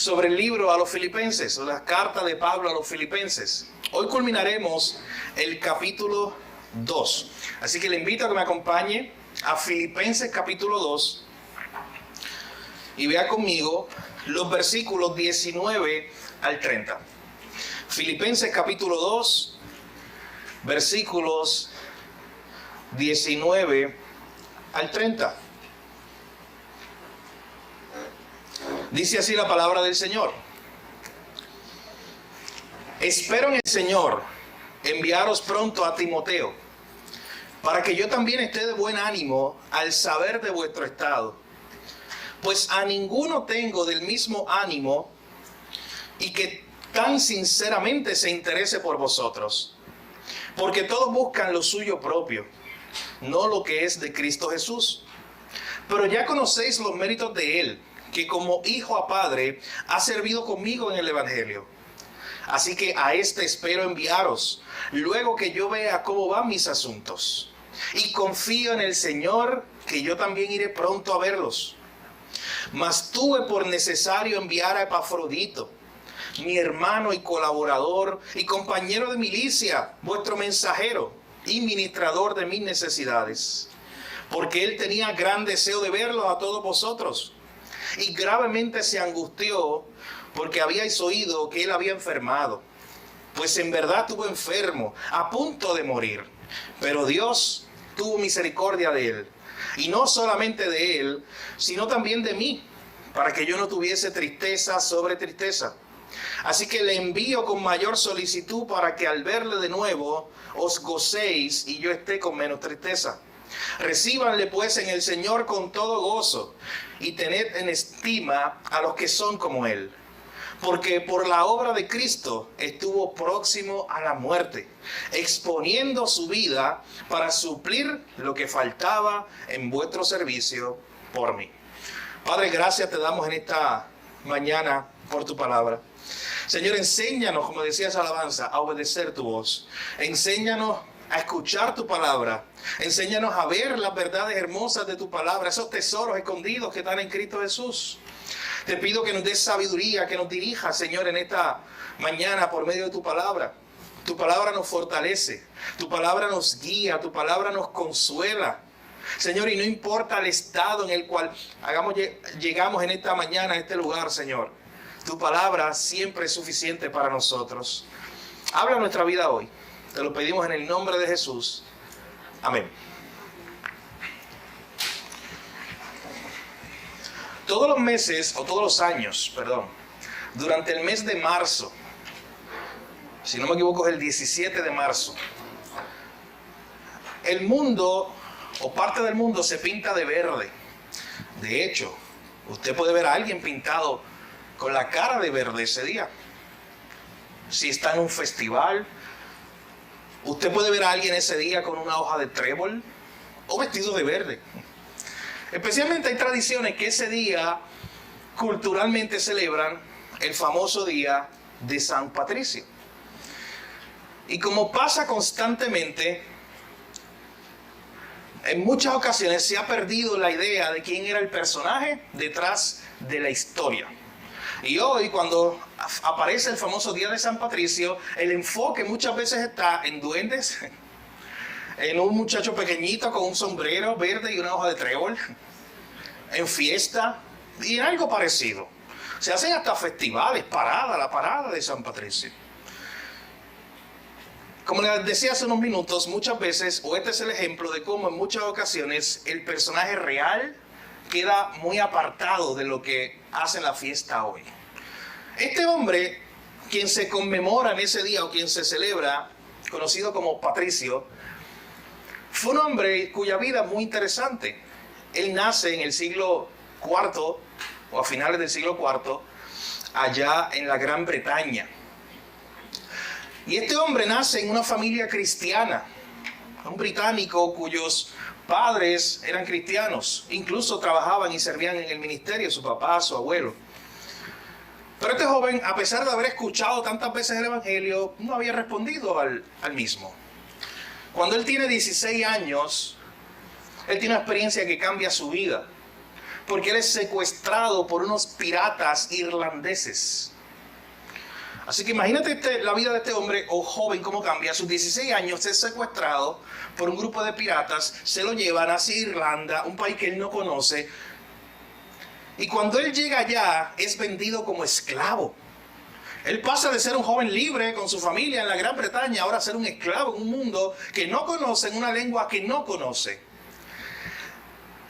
sobre el libro a los Filipenses, la carta de Pablo a los Filipenses. Hoy culminaremos el capítulo 2. Así que le invito a que me acompañe a Filipenses capítulo 2 y vea conmigo los versículos 19 al 30. Filipenses capítulo 2, versículos 19 al 30. Dice así la palabra del Señor. Espero en el Señor enviaros pronto a Timoteo, para que yo también esté de buen ánimo al saber de vuestro estado. Pues a ninguno tengo del mismo ánimo y que tan sinceramente se interese por vosotros. Porque todos buscan lo suyo propio, no lo que es de Cristo Jesús. Pero ya conocéis los méritos de Él, que como hijo a padre ha servido conmigo en el Evangelio. Así que a este espero enviaros, luego que yo vea cómo van mis asuntos. Y confío en el Señor, que yo también iré pronto a verlos. Mas tuve por necesario enviar a Epafrodito, mi hermano y colaborador y compañero de milicia, vuestro mensajero y ministrador de mis necesidades. Porque él tenía gran deseo de verlos a todos vosotros. Y gravemente se angustió porque habíais oído que él había enfermado. Pues en verdad estuvo enfermo, a punto de morir. Pero Dios tuvo misericordia de él. Y no solamente de él, sino también de mí, para que yo no tuviese tristeza sobre tristeza. Así que le envío con mayor solicitud para que al verle de nuevo os gocéis y yo esté con menos tristeza. Recíbanle pues en el Señor con todo gozo y tened en estima a los que son como Él. Porque por la obra de Cristo estuvo próximo a la muerte, exponiendo su vida para suplir lo que faltaba en vuestro servicio por mí. Padre, gracias te damos en esta mañana por tu palabra. Señor, enséñanos, como decía esa alabanza, a obedecer tu voz. Enséñanos a escuchar tu palabra. Enséñanos a ver las verdades hermosas de tu palabra, esos tesoros escondidos que están en Cristo Jesús. Te pido que nos des sabiduría, que nos dirija, Señor, en esta mañana por medio de tu palabra. Tu palabra nos fortalece, tu palabra nos guía, tu palabra nos consuela. Señor, y no importa el estado en el cual llegamos en esta mañana a este lugar, Señor. Tu palabra siempre es suficiente para nosotros. Habla nuestra vida hoy. Te lo pedimos en el nombre de Jesús. Amén. Todos los meses, o todos los años, durante el mes de marzo, si no me equivoco es el 17 de marzo, el mundo, o parte del mundo, se pinta de verde. De hecho, usted puede ver a alguien pintado con la cara de verde ese día. Si está en un festival, usted puede ver a alguien ese día con una hoja de trébol o vestido de verde. Especialmente hay tradiciones que ese día culturalmente celebran el famoso día de San Patricio. Y como pasa constantemente, en muchas ocasiones se ha perdido la idea de quién era el personaje detrás de la historia. Y hoy, cuando aparece el famoso día de San Patricio, el enfoque muchas veces está en duendes, en un muchacho pequeñito con un sombrero verde y una hoja de trébol, en fiesta y en algo parecido. Se hacen hasta festivales, la parada de San Patricio. Como les decía hace unos minutos, muchas veces, o este es el ejemplo de cómo en muchas ocasiones el personaje real queda muy apartado de lo que hace la fiesta hoy. Este hombre, quien se conmemora en ese día o quien se celebra, conocido como Patricio, fue un hombre cuya vida es muy interesante. Él nace en el siglo IV, o a finales del siglo IV, allá en la Gran Bretaña. Y este hombre nace en una familia cristiana, un británico cuyos padres eran cristianos, incluso trabajaban y servían en el ministerio, su papá, su abuelo. Pero este joven, a pesar de haber escuchado tantas veces el Evangelio, no había respondido al mismo. Cuando él tiene 16 años, él tiene una experiencia que cambia su vida. porque él es secuestrado por unos piratas irlandeses. Así que imagínate la vida de este hombre o joven cómo cambia. A sus 16 años es secuestrado por un grupo de piratas, se lo llevan hacia Irlanda, un país que él no conoce. Y cuando él llega allá es vendido como esclavo. Él pasa de ser un joven libre con su familia en la Gran Bretaña, ahora a ser un esclavo en un mundo que no conoce, en una lengua que no conoce.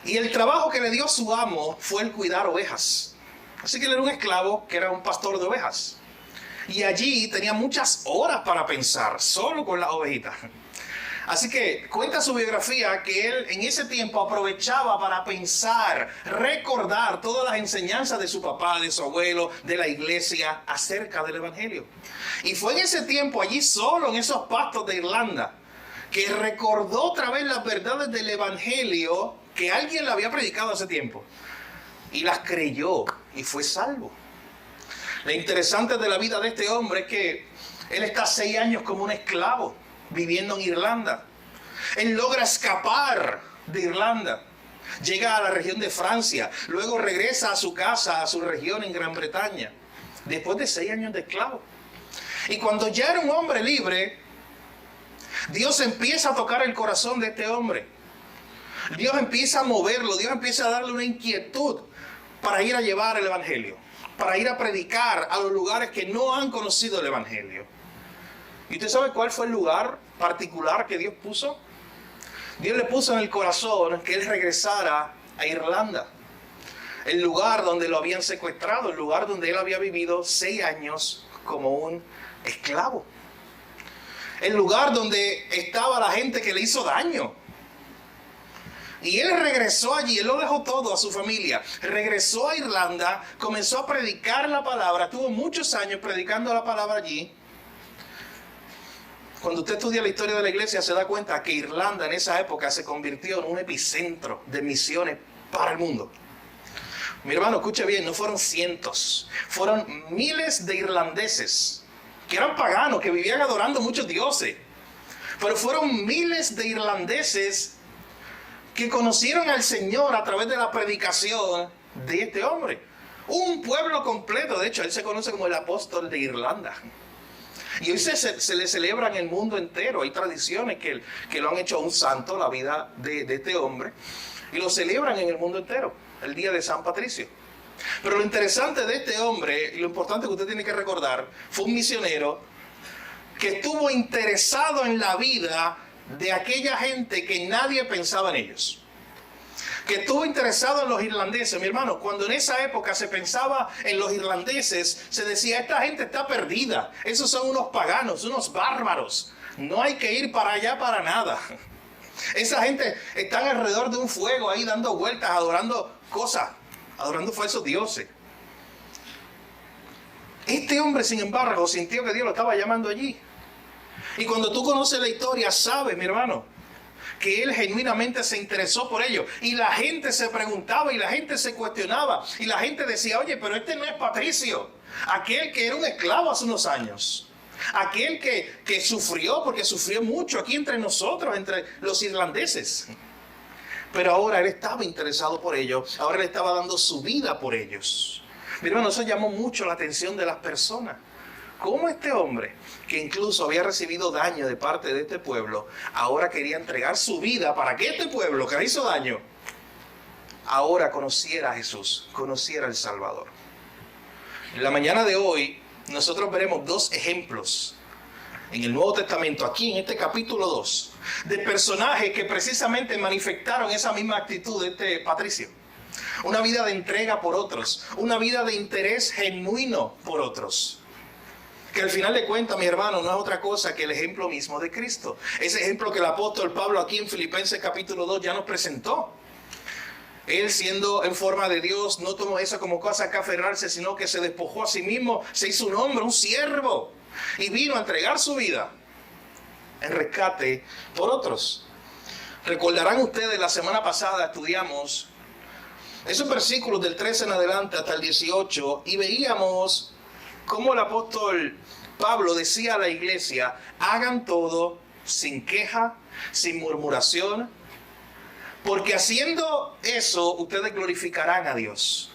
Y el trabajo que le dio su amo fue el cuidar ovejas. Así que él era un esclavo que era un pastor de ovejas. Y allí tenía muchas horas para pensar, solo con las ovejitas. Así que cuenta su biografía que él en ese tiempo aprovechaba para pensar, recordar todas las enseñanzas de su papá, de su abuelo, de la iglesia acerca del evangelio. Y fue en ese tiempo, allí solo en esos pastos de Irlanda, que recordó otra vez las verdades del evangelio que alguien le había predicado hace tiempo. Y las creyó y fue salvo. Lo interesante de la vida de este hombre es que él está 6 años como un esclavo viviendo en Irlanda. Él logra escapar de Irlanda, llega a la región de Francia, luego regresa a su casa, a su región en Gran Bretaña, después de 6 años de esclavo. Y cuando ya era un hombre libre, Dios empieza a tocar el corazón de este hombre. Dios empieza a moverlo, Dios empieza a darle una inquietud para ir a llevar el evangelio, para ir a predicar a los lugares que no han conocido el evangelio. ¿Y usted sabe cuál fue el lugar particular que Dios puso? Dios le puso en el corazón que él regresara a Irlanda, el lugar donde lo habían secuestrado, el lugar donde él había vivido 6 años como un esclavo, el lugar donde estaba la gente que le hizo daño. Y él regresó allí, él lo dejó todo a su familia, regresó a Irlanda, comenzó a predicar la palabra, tuvo muchos años predicando la palabra allí. Cuando usted estudia la historia de la iglesia se da cuenta que Irlanda en esa época se convirtió en un epicentro de misiones para el mundo. Mi hermano, escuche bien, no fueron cientos, fueron miles de irlandeses que eran paganos, que vivían adorando muchos dioses. Pero fueron miles de irlandeses que conocieron al Señor a través de la predicación de este hombre. Un pueblo completo, de hecho, él se conoce como el apóstol de Irlanda. Y hoy se le celebra en el mundo entero. Hay tradiciones que lo han hecho un santo, la vida de este hombre. Y lo celebran en el mundo entero, el día de San Patricio. Pero lo interesante de este hombre, y lo importante que usted tiene que recordar, fue un misionero que estuvo interesado en la vida de aquella gente que nadie pensaba en ellos. Que estuvo interesado en los irlandeses. Mi hermano, cuando en esa época se pensaba en los irlandeses, se decía, esta gente está perdida. Esos son unos paganos, unos bárbaros. No hay que ir para allá para nada. Esa gente está alrededor de un fuego ahí dando vueltas, adorando cosas, adorando falsos dioses. Este hombre, sin embargo, sintió que Dios lo estaba llamando allí. Y cuando tú conoces la historia, sabes, mi hermano, que él genuinamente se interesó por ello. Y la gente se preguntaba y la gente se cuestionaba. Y la gente decía, oye, pero este no es Patricio, aquel que era un esclavo hace unos años. Aquel que sufrió, porque sufrió mucho aquí entre nosotros, entre los irlandeses. Pero ahora él estaba interesado por ellos. Ahora él estaba dando su vida por ellos. Mi hermano, eso llamó mucho la atención de las personas. ¿Cómo este hombre, que incluso había recibido daño de parte de este pueblo, ahora quería entregar su vida para que este pueblo que le hizo daño, ahora conociera a Jesús, conociera al Salvador? En la mañana de hoy, nosotros veremos 2 ejemplos en el Nuevo Testamento, aquí en este capítulo 2, de personajes que precisamente manifestaron esa misma actitud de este Patricio. Una vida de entrega por otros, una vida de interés genuino por otros. Que al final de cuentas, mi hermano, no es otra cosa que el ejemplo mismo de Cristo. Ese ejemplo que el apóstol Pablo aquí en Filipenses capítulo 2 ya nos presentó. Él, siendo en forma de Dios, no tomó eso como cosa que aferrarse, sino que se despojó a sí mismo, se hizo un hombre, un siervo, y vino a entregar su vida en rescate por otros. Recordarán ustedes, la semana pasada estudiamos esos versículos del 13 en adelante hasta el 18 y veíamos cómo el apóstol Pablo decía a la iglesia, hagan todo sin queja, sin murmuración, Porque haciendo eso, ustedes glorificarán a Dios.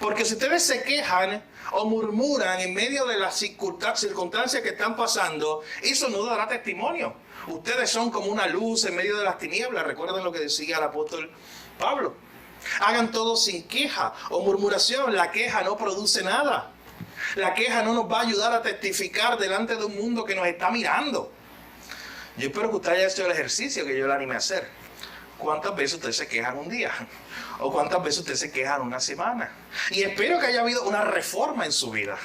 Porque si ustedes se quejan o murmuran en medio de las circunstancias que están pasando, eso no dará testimonio. Ustedes son como una luz en medio de las tinieblas. Recuerden lo que decía el apóstol Pablo. Hagan todo sin queja o murmuración. La queja no produce nada. La queja no nos va a ayudar a testificar delante de un mundo que nos está mirando. Yo espero que usted haya hecho el ejercicio que yo le animé a hacer. ¿Cuántas veces usted se queja en un día? ¿O cuántas veces usted se queja en una semana? Y espero que haya habido una reforma en su vida.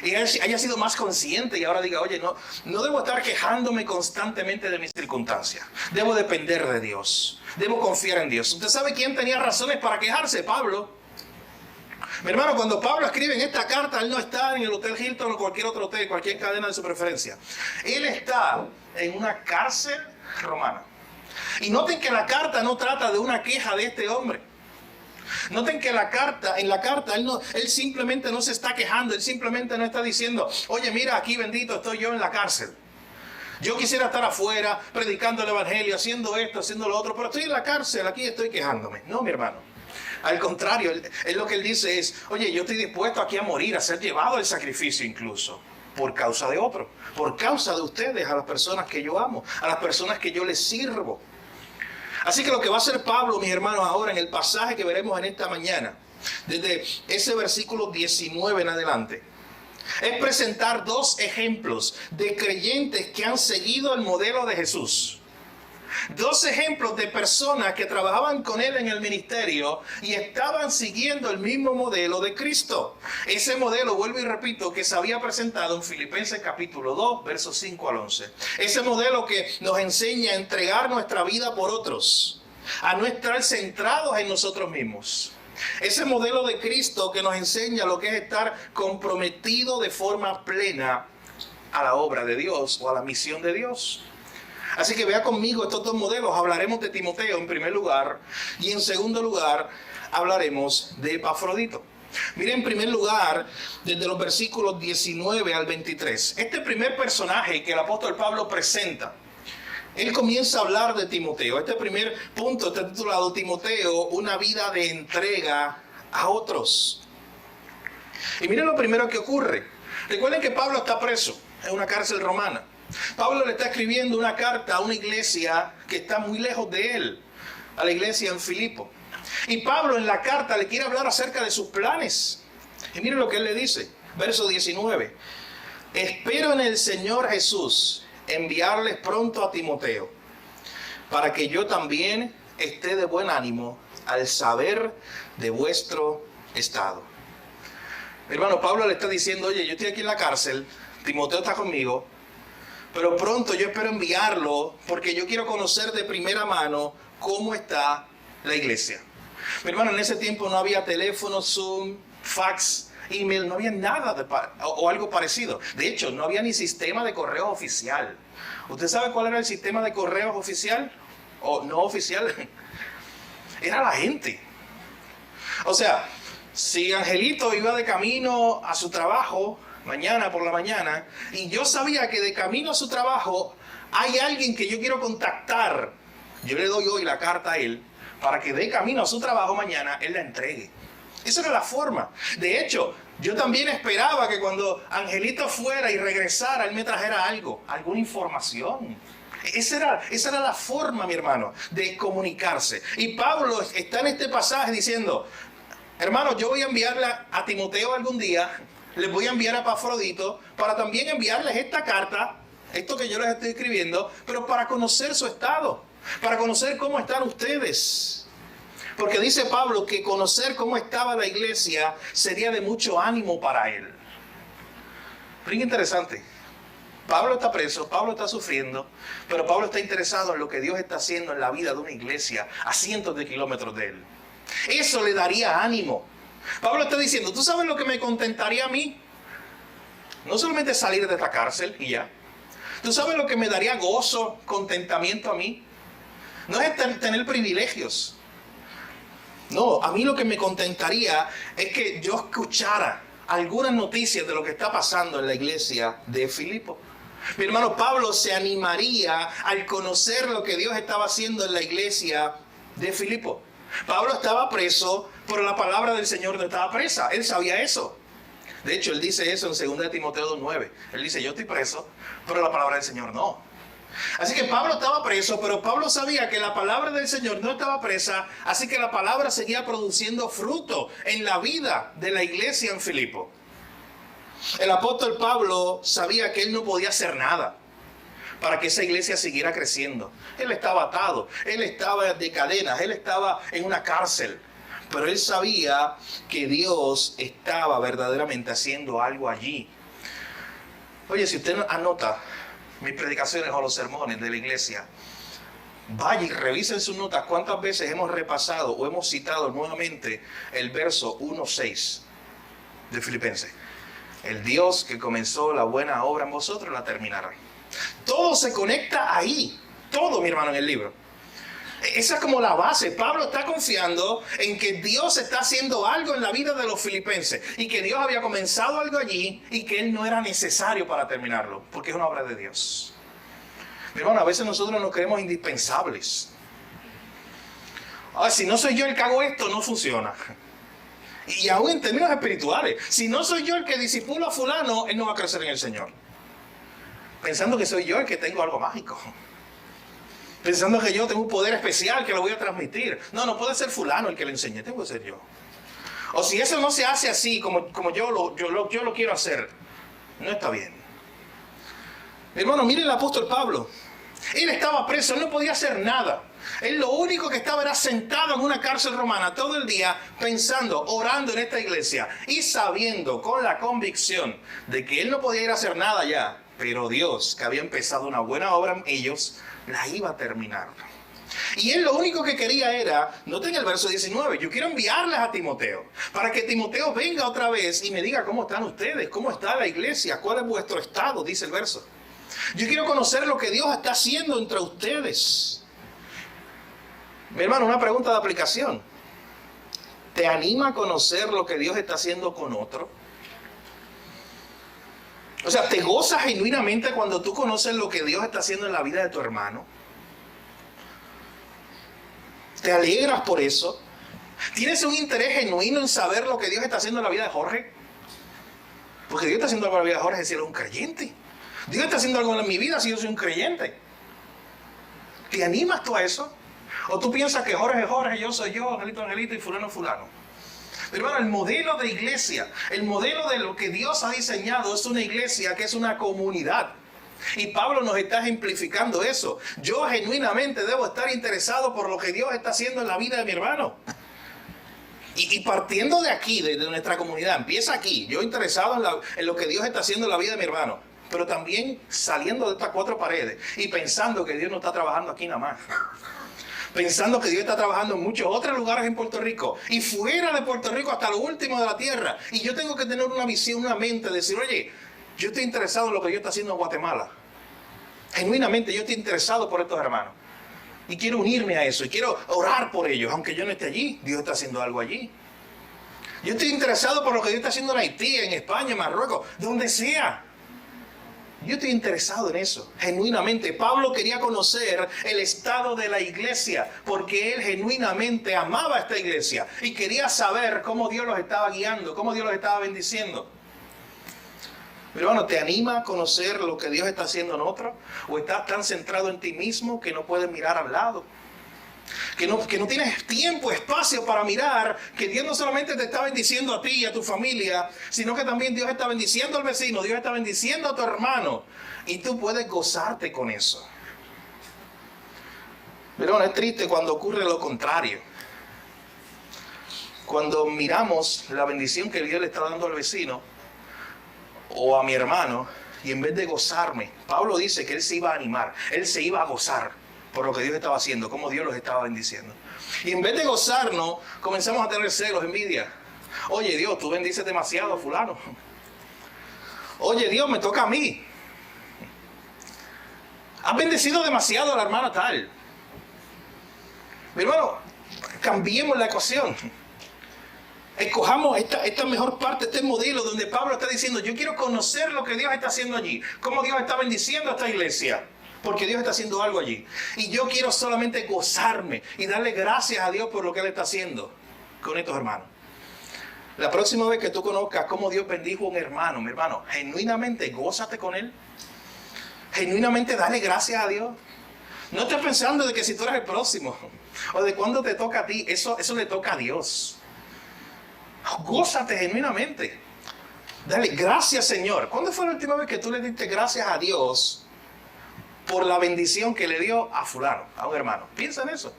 Y haya sido más consciente y ahora diga, oye, no debo estar quejándome constantemente de mis circunstancias. Debo depender de Dios. Debo confiar en Dios. ¿Usted sabe quién tenía razones para quejarse? Pablo. Mi hermano, cuando Pablo escribe en esta carta, él no está en el Hotel Hilton o cualquier otro hotel, cualquier cadena de su preferencia. Él está en una cárcel romana. Y noten que la carta no trata de una queja de este hombre. Noten que en la carta él simplemente no se está quejando, él simplemente no está diciendo, oye, mira, aquí bendito estoy yo en la cárcel. Yo quisiera estar afuera predicando el evangelio, haciendo esto, haciendo lo otro, pero estoy en la cárcel, aquí estoy quejándome. No, mi hermano. Al contrario, él lo que él dice es, oye, yo estoy dispuesto aquí a morir, a ser llevado al sacrificio incluso, por causa de otro, por causa de ustedes, a las personas que yo amo, a las personas que yo les sirvo. Así que lo que va a hacer Pablo, mis hermanos, ahora en el pasaje que veremos en esta mañana, desde ese versículo 19 en adelante, es presentar dos ejemplos de creyentes que han seguido el modelo de Jesús. Dos ejemplos de personas que trabajaban con él en el ministerio y estaban siguiendo el mismo modelo de Cristo. Ese modelo, vuelvo y repito, que se había presentado en Filipenses capítulo 2, versos 5 al 11. Ese modelo que nos enseña a entregar nuestra vida por otros, a no estar centrados en nosotros mismos. Ese modelo de Cristo que nos enseña lo que es estar comprometido de forma plena a la obra de Dios o a la misión de Dios. Así que vea conmigo estos dos modelos. Hablaremos de Timoteo en primer lugar y en segundo lugar hablaremos de Epafrodito. Miren, en primer lugar, desde los versículos 19 al 23. Este primer personaje que el apóstol Pablo presenta, él comienza a hablar de Timoteo. Este primer punto está titulado Timoteo, una vida de entrega a otros. Y miren lo primero que ocurre. Recuerden que Pablo está preso en una cárcel romana. Pablo le está escribiendo una carta a una iglesia que está muy lejos de él, a la iglesia en Filipo. Y Pablo en la carta le quiere hablar acerca de sus planes. Y miren lo que él le dice, verso 19. Espero en el Señor Jesús enviarles pronto a Timoteo, para que yo también esté de buen ánimo al saber de vuestro estado. Mi hermano, Pablo le está diciendo, oye, yo estoy aquí en la cárcel, Timoteo está conmigo, pero pronto yo espero enviarlo porque yo quiero conocer de primera mano cómo está la iglesia. Mi hermano, en ese tiempo no había teléfono, Zoom, fax, email, no había nada o algo parecido. De hecho, no había ni sistema de correo oficial. ¿Usted sabe cuál era el sistema de correos oficial o no oficial? Era la gente. O sea, si Angelito iba de camino a su trabajo mañana por la mañana, y yo sabía que de camino a su trabajo hay alguien que yo quiero contactar, yo le doy hoy la carta a él para que de camino a su trabajo mañana él la entregue. Esa era la forma. De hecho, yo también esperaba que cuando Angelito fuera y regresara, él me trajera algo, alguna información. Esa era la forma, mi hermano, de comunicarse. Y Pablo está en este pasaje diciendo, hermano, yo voy a enviarle a Timoteo algún día, les voy a enviar a Epafrodito para también enviarles esta carta, esto que yo les estoy escribiendo, pero para conocer su estado, para conocer cómo están ustedes. Porque dice Pablo que conocer cómo estaba la iglesia sería de mucho ánimo para él. Pero es interesante. Pablo está preso, Pablo está sufriendo, pero Pablo está interesado en lo que Dios está haciendo en la vida de una iglesia a cientos de kilómetros de él. Eso le daría ánimo. Pablo está diciendo, ¿tú sabes lo que me contentaría a mí? No solamente salir de esta cárcel y ya. ¿Tú sabes lo que me daría gozo, contentamiento a mí? No es tener privilegios. No, a mí lo que me contentaría es que yo escuchara algunas noticias de lo que está pasando en la iglesia de Filipo. Mi hermano, Pablo se animaría al conocer lo que Dios estaba haciendo en la iglesia de Filipo. Pablo estaba preso, pero la palabra del Señor no estaba presa. Él sabía eso. De hecho, él dice eso en 2 Timoteo 2:9. Él dice, yo estoy preso, pero la palabra del Señor no. Así que Pablo estaba preso, pero Pablo sabía que la palabra del Señor no estaba presa, así que la palabra seguía produciendo fruto en la vida de la iglesia en Filipo. El apóstol Pablo sabía que él no podía hacer nada para que esa iglesia siguiera creciendo. Él estaba atado, él estaba de cadenas, él estaba en una cárcel. Pero él sabía que Dios estaba verdaderamente haciendo algo allí. Oye, si usted anota mis predicaciones o los sermones de la iglesia, vaya y revisen sus notas cuántas veces hemos repasado o hemos citado nuevamente el verso 1:6 de Filipenses. El Dios que comenzó la buena obra en vosotros la terminará. Todo se conecta ahí. Todo, mi hermano, en el libro. Esa es como la base. Pablo está confiando en que Dios está haciendo algo en la vida de los filipenses. Y que Dios había comenzado algo allí y que Él no era necesario para terminarlo. Porque es una obra de Dios. Mi hermano, a veces nosotros nos creemos indispensables. Si no soy yo el que hago esto, no funciona. Y aún en términos espirituales, si no soy yo el que disipulo a fulano, él no va a crecer en el Señor. Pensando que soy yo el que tengo algo mágico. Pensando que yo tengo un poder especial que lo voy a transmitir. No puede ser fulano el que le enseñe, tengo que ser yo. O si eso no se hace así, como yo lo quiero hacer, no está bien. Mi hermano, mire el apóstol Pablo. Él estaba preso, él no podía hacer nada. Él lo único que estaba era sentado en una cárcel romana todo el día pensando, orando en esta iglesia y sabiendo con la convicción de que él no podía ir a hacer nada ya, pero Dios, que había empezado una buena obra en ellos, la iba a terminar. Y él lo único que quería era, noten el verso 19, yo quiero enviarles a Timoteo, para que Timoteo venga otra vez y me diga cómo están ustedes, cómo está la iglesia, cuál es vuestro estado, dice el verso. Yo quiero conocer lo que Dios está haciendo entre ustedes. Mi hermano, una pregunta de aplicación. ¿Te anima a conocer lo que Dios está haciendo con otro? O sea, ¿te gozas genuinamente cuando tú conoces lo que Dios está haciendo en la vida de tu hermano? ¿Te alegras por eso? ¿Tienes un interés genuino en saber lo que Dios está haciendo en la vida de Jorge? Porque Dios está haciendo algo en la vida de Jorge si él es un creyente. Dios está haciendo algo en mi vida si yo soy un creyente. ¿Te animas tú a eso? ¿O tú piensas que Jorge es Jorge, yo soy yo, Angelito Angelito y fulano fulano? Pero hermano, el modelo de iglesia, el modelo de lo que Dios ha diseñado es una iglesia que es una comunidad. Y Pablo nos está ejemplificando eso. Yo genuinamente debo estar interesado por lo que Dios está haciendo en la vida de mi hermano. Y partiendo de aquí, de nuestra comunidad, empieza aquí. Yo interesado en lo que Dios está haciendo en la vida de mi hermano. Pero también saliendo de estas cuatro paredes y pensando que Dios no está trabajando aquí nada más. Pensando que Dios está trabajando en muchos otros lugares en Puerto Rico y fuera de Puerto Rico hasta lo último de la tierra. Y yo tengo que tener una visión, una mente, decir, oye, yo estoy interesado en lo que Dios está haciendo en Guatemala. Genuinamente yo estoy interesado por estos hermanos. Y quiero unirme a eso y quiero orar por ellos, aunque yo no esté allí. Dios está haciendo algo allí. Yo estoy interesado por lo que Dios está haciendo en Haití, en España, en Marruecos, donde sea. Yo estoy interesado en eso, genuinamente. Pablo quería conocer el estado de la iglesia, porque él genuinamente amaba esta iglesia y quería saber cómo Dios los estaba guiando, cómo Dios los estaba bendiciendo. Pero bueno, ¿te anima a conocer lo que Dios está haciendo en otro? ¿O estás tan centrado en ti mismo que no puedes mirar al lado? Que no tienes tiempo, espacio para mirar que Dios no solamente te está bendiciendo a ti y a tu familia, sino que también Dios está bendiciendo al vecino, Dios está bendiciendo a tu hermano. Y tú puedes gozarte con eso. Pero es triste cuando ocurre lo contrario. Cuando miramos la bendición que Dios le está dando al vecino o a mi hermano, y en vez de gozarme, Pablo dice que él se iba a animar, él se iba a gozar por lo que Dios estaba haciendo, cómo Dios los estaba bendiciendo. Y en vez de gozarnos, comenzamos a tener celos, envidia. Oye, Dios, tú bendices demasiado a fulano. Oye, Dios, me toca a mí. Has bendecido demasiado a la hermana tal. Mi hermano, cambiemos la ecuación. Escojamos esta mejor parte, este modelo donde Pablo está diciendo, yo quiero conocer lo que Dios está haciendo allí, cómo Dios está bendiciendo a esta iglesia. porque Dios está haciendo algo allí. Y yo quiero solamente gozarme y darle gracias a Dios por lo que Él está haciendo con estos hermanos. La próxima vez que tú conozcas cómo Dios bendijo a un hermano, mi hermano, genuinamente gózate con él. Genuinamente dale gracias a Dios. No estés pensando de que si tú eres el próximo o de cuándo te toca a ti, eso le toca a Dios. Gózate genuinamente. Dale gracias, Señor. ¿Cuándo fue la última vez que tú le diste gracias a Dios por la bendición que le dio a fulano, a un hermano? Piensa en eso.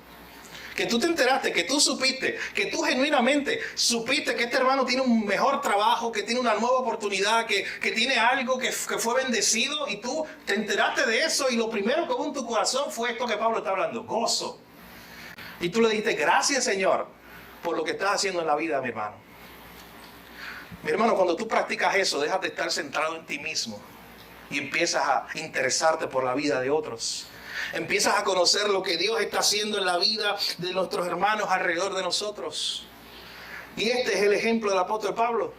Que tú te enteraste, que tú supiste, que tú genuinamente supiste que este hermano tiene un mejor trabajo, que tiene una nueva oportunidad, que tiene algo, que fue bendecido, y tú te enteraste de eso, y lo primero que hubo en tu corazón fue esto que Pablo está hablando, gozo. Y tú le dijiste, gracias, Señor, por lo que estás haciendo en la vida, mi hermano. Mi hermano, cuando tú practicas eso, dejas de estar centrado en ti mismo y empiezas a interesarte por la vida de otros. Empiezas a conocer lo que Dios está haciendo en la vida de nuestros hermanos alrededor de nosotros. Y este es el ejemplo del apóstol Pablo.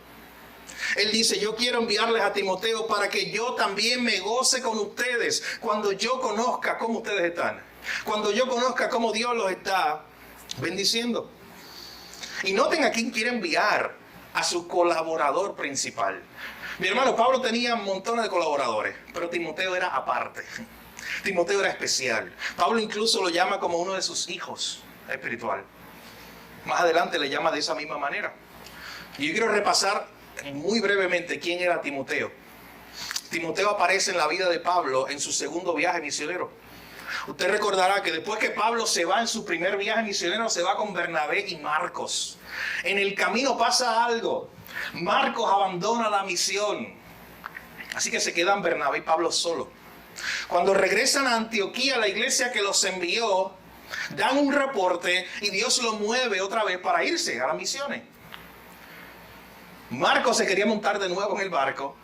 Él dice, yo quiero enviarles a Timoteo para que yo también me goce con ustedes cuando yo conozca cómo ustedes están. Cuando yo conozca cómo Dios los está bendiciendo. Y noten a quién quiere enviar: a su colaborador principal. Mi hermano, Pablo tenía montones de colaboradores, pero Timoteo era aparte. Timoteo era especial. Pablo incluso lo llama como uno de sus hijos espiritual. Más adelante le llama de esa misma manera. Y yo quiero repasar muy brevemente quién era Timoteo. Timoteo aparece en la vida de Pablo en su segundo viaje misionero. Usted recordará que después que Pablo se va en su primer viaje misionero, se va con Bernabé y Marcos. En el camino pasa algo. Marcos abandona la misión. Así que se quedan Bernabé y Pablo solos. Cuando regresan a Antioquía, la iglesia que los envió, dan un reporte y Dios lo mueve otra vez para irse a las misiones. Marcos se quería montar de nuevo en el barco.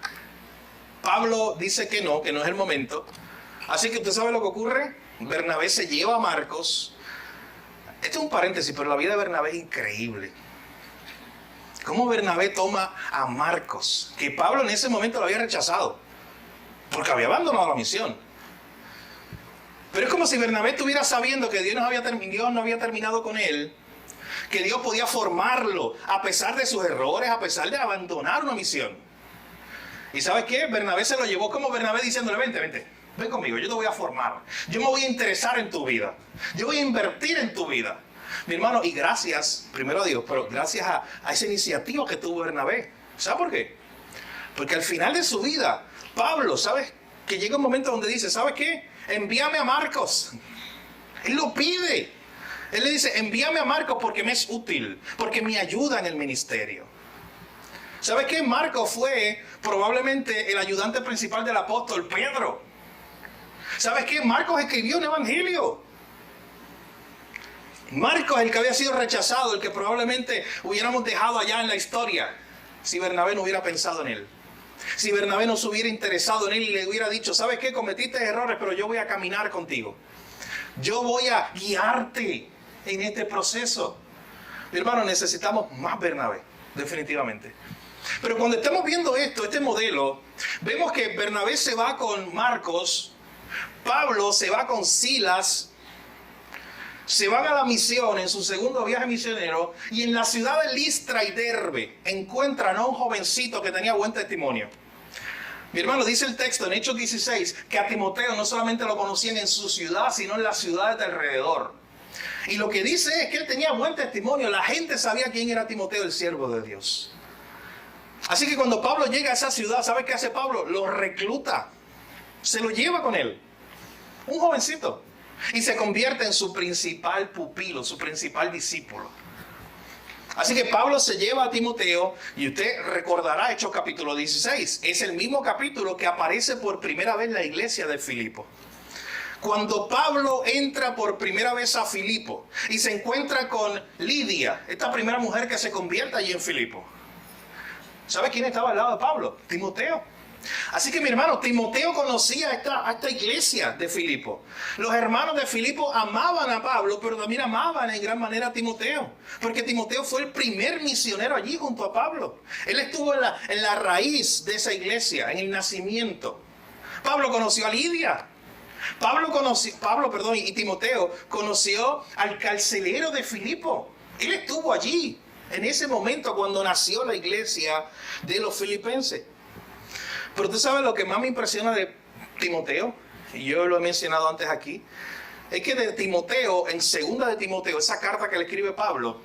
Pablo dice que no es el momento. Así que usted sabe lo que ocurre. Bernabé se lleva a Marcos. Este es un paréntesis, pero la vida de Bernabé es increíble. Cómo Bernabé toma a Marcos, que Pablo en ese momento lo había rechazado, porque había abandonado la misión. Pero es como si Bernabé estuviera sabiendo que Dios no había terminado con él, que Dios podía formarlo a pesar de sus errores, a pesar de abandonar una misión. ¿Y sabes qué? Bernabé se lo llevó como Bernabé diciéndole, vente, ven conmigo, yo te voy a formar. Yo me voy a interesar en tu vida. Yo voy a invertir en tu vida. Mi hermano, y gracias, primero a Dios, pero gracias a esa iniciativa que tuvo Bernabé. ¿Sabe por qué? Porque al final de su vida, Pablo, ¿sabes? Que llega un momento donde dice, ¿sabes qué? Envíame a Marcos. Él lo pide. Él le dice, envíame a Marcos porque me es útil, porque me ayuda en el ministerio. ¿Sabes qué? Marcos fue probablemente el ayudante principal del apóstol Pedro. ¿Sabes qué? Marcos escribió un evangelio. Marcos, el que había sido rechazado, el que probablemente hubiéramos dejado allá en la historia, si Bernabé no hubiera pensado en él. Si Bernabé no se hubiera interesado en él y le hubiera dicho, ¿sabes qué? Cometiste errores, pero yo voy a caminar contigo. Yo voy a guiarte en este proceso. Mi hermano, necesitamos más Bernabé, definitivamente. Pero cuando estamos viendo esto, este modelo, vemos que Bernabé se va con Marcos, Pablo se va con Silas, se van a la misión en su segundo viaje misionero, y en la ciudad de Listra y Derbe encuentran a un jovencito que tenía buen testimonio. Mi hermano, dice el texto en Hechos 16 que a Timoteo no solamente lo conocían en su ciudad, sino en las ciudades de alrededor. Y lo que dice es que él tenía buen testimonio. La gente sabía quién era Timoteo, el siervo de Dios. Así que cuando Pablo llega a esa ciudad, ¿sabe qué hace Pablo? Lo recluta, se lo lleva con él, un jovencito, y se convierte en su principal pupilo, su principal discípulo. Así que Pablo se lleva a Timoteo, y usted recordará Hechos capítulo 16. Es el mismo capítulo que aparece por primera vez la iglesia de Filipo. Cuando Pablo entra por primera vez a Filipo y se encuentra con Lidia, esta primera mujer que se convierte allí en Filipo. ¿Sabe quién estaba al lado de Pablo? Timoteo. Así que mi hermano, Timoteo conocía a esta iglesia de Filipo. Los hermanos de Filipo amaban a Pablo, pero también amaban en gran manera a Timoteo, porque Timoteo fue el primer misionero allí junto a Pablo. Él estuvo en la raíz de esa iglesia, en el nacimiento. Pablo conoció a Lidia. Y Timoteo conoció al carcelero de Filipo. Él estuvo allí en ese momento cuando nació la iglesia de los filipenses. Pero tú sabes lo que más me impresiona de Timoteo, y yo lo he mencionado antes aquí, es que de Timoteo, en segunda de Timoteo, esa carta que le escribe Pablo,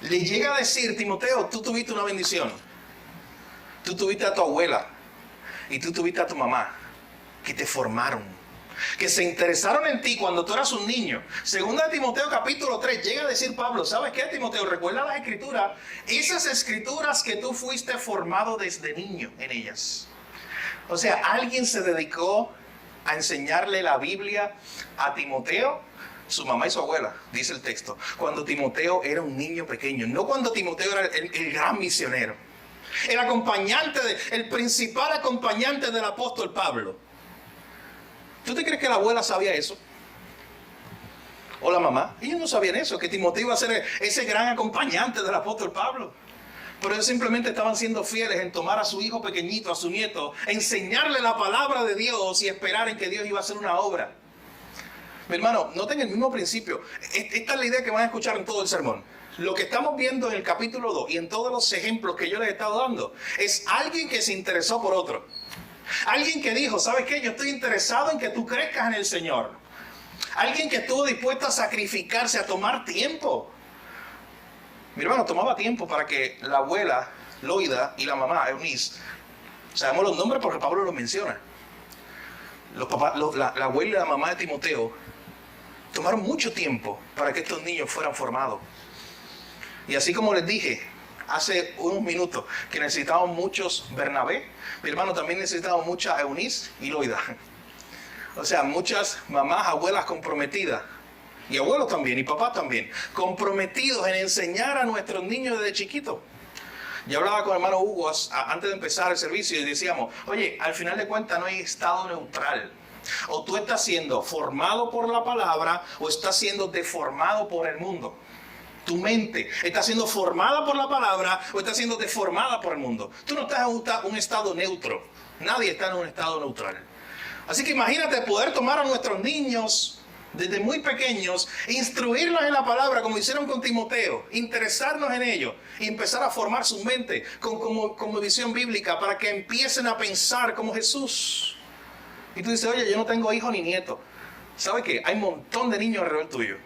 le llega a decir: Timoteo, tú tuviste una bendición. Tú tuviste a tu abuela y tú tuviste a tu mamá, que te formaron, que se interesaron en ti cuando tú eras un niño. Segunda de Timoteo capítulo 3, llega a decir Pablo: ¿sabes qué, Timoteo? Recuerda las escrituras, esas escrituras que tú fuiste formado desde niño en ellas. O sea, alguien se dedicó a enseñarle la Biblia a Timoteo, su mamá y su abuela, dice el texto, cuando Timoteo era un niño pequeño, no cuando Timoteo era el gran misionero, el principal acompañante del apóstol Pablo. ¿Tú te crees que la abuela sabía eso? ¿O la mamá? Ellos no sabían eso, que Timoteo iba a ser ese gran acompañante del apóstol Pablo. Pero ellos simplemente estaban siendo fieles en tomar a su hijo pequeñito, a su nieto, enseñarle la palabra de Dios y esperar en que Dios iba a hacer una obra. Mi hermano, noten el mismo principio. Esta es la idea que van a escuchar en todo el sermón. Lo que estamos viendo en el capítulo 2 y en todos los ejemplos que yo les he estado dando es alguien que se interesó por otro. Alguien que dijo: ¿sabes qué? Yo estoy interesado en que tú crezcas en el Señor. Alguien que estuvo dispuesto a sacrificarse, a tomar tiempo. Mi hermano, tomaba tiempo para que la abuela Loida y la mamá Eunice, sabemos los nombres porque Pablo los menciona, la abuela y la mamá de Timoteo tomaron mucho tiempo para que estos niños fueran formados. Y así como les dije hace unos minutos que necesitábamos muchos Bernabé, mi hermano, también necesitábamos muchas Eunice y Loida. O sea, muchas mamás, abuelas comprometidas, y abuelos también, y papás también, comprometidos en enseñar a nuestros niños desde chiquitos. Yo hablaba con el hermano Hugo antes de empezar el servicio y decíamos: oye, al final de cuentas no hay estado neutral. O tú estás siendo formado por la palabra o estás siendo deformado por el mundo. Tu mente está siendo formada por la palabra o está siendo deformada por el mundo. Tú no estás en un estado neutro. Nadie está en un estado neutral. Así que imagínate poder tomar a nuestros niños desde muy pequeños, instruirlos en la palabra como hicieron con Timoteo, interesarnos en ellos y empezar a formar su mente como visión bíblica para que empiecen a pensar como Jesús. Y tú dices: oye, yo no tengo hijo ni nieto. ¿Sabes qué? Hay un montón de niños alrededor tuyo.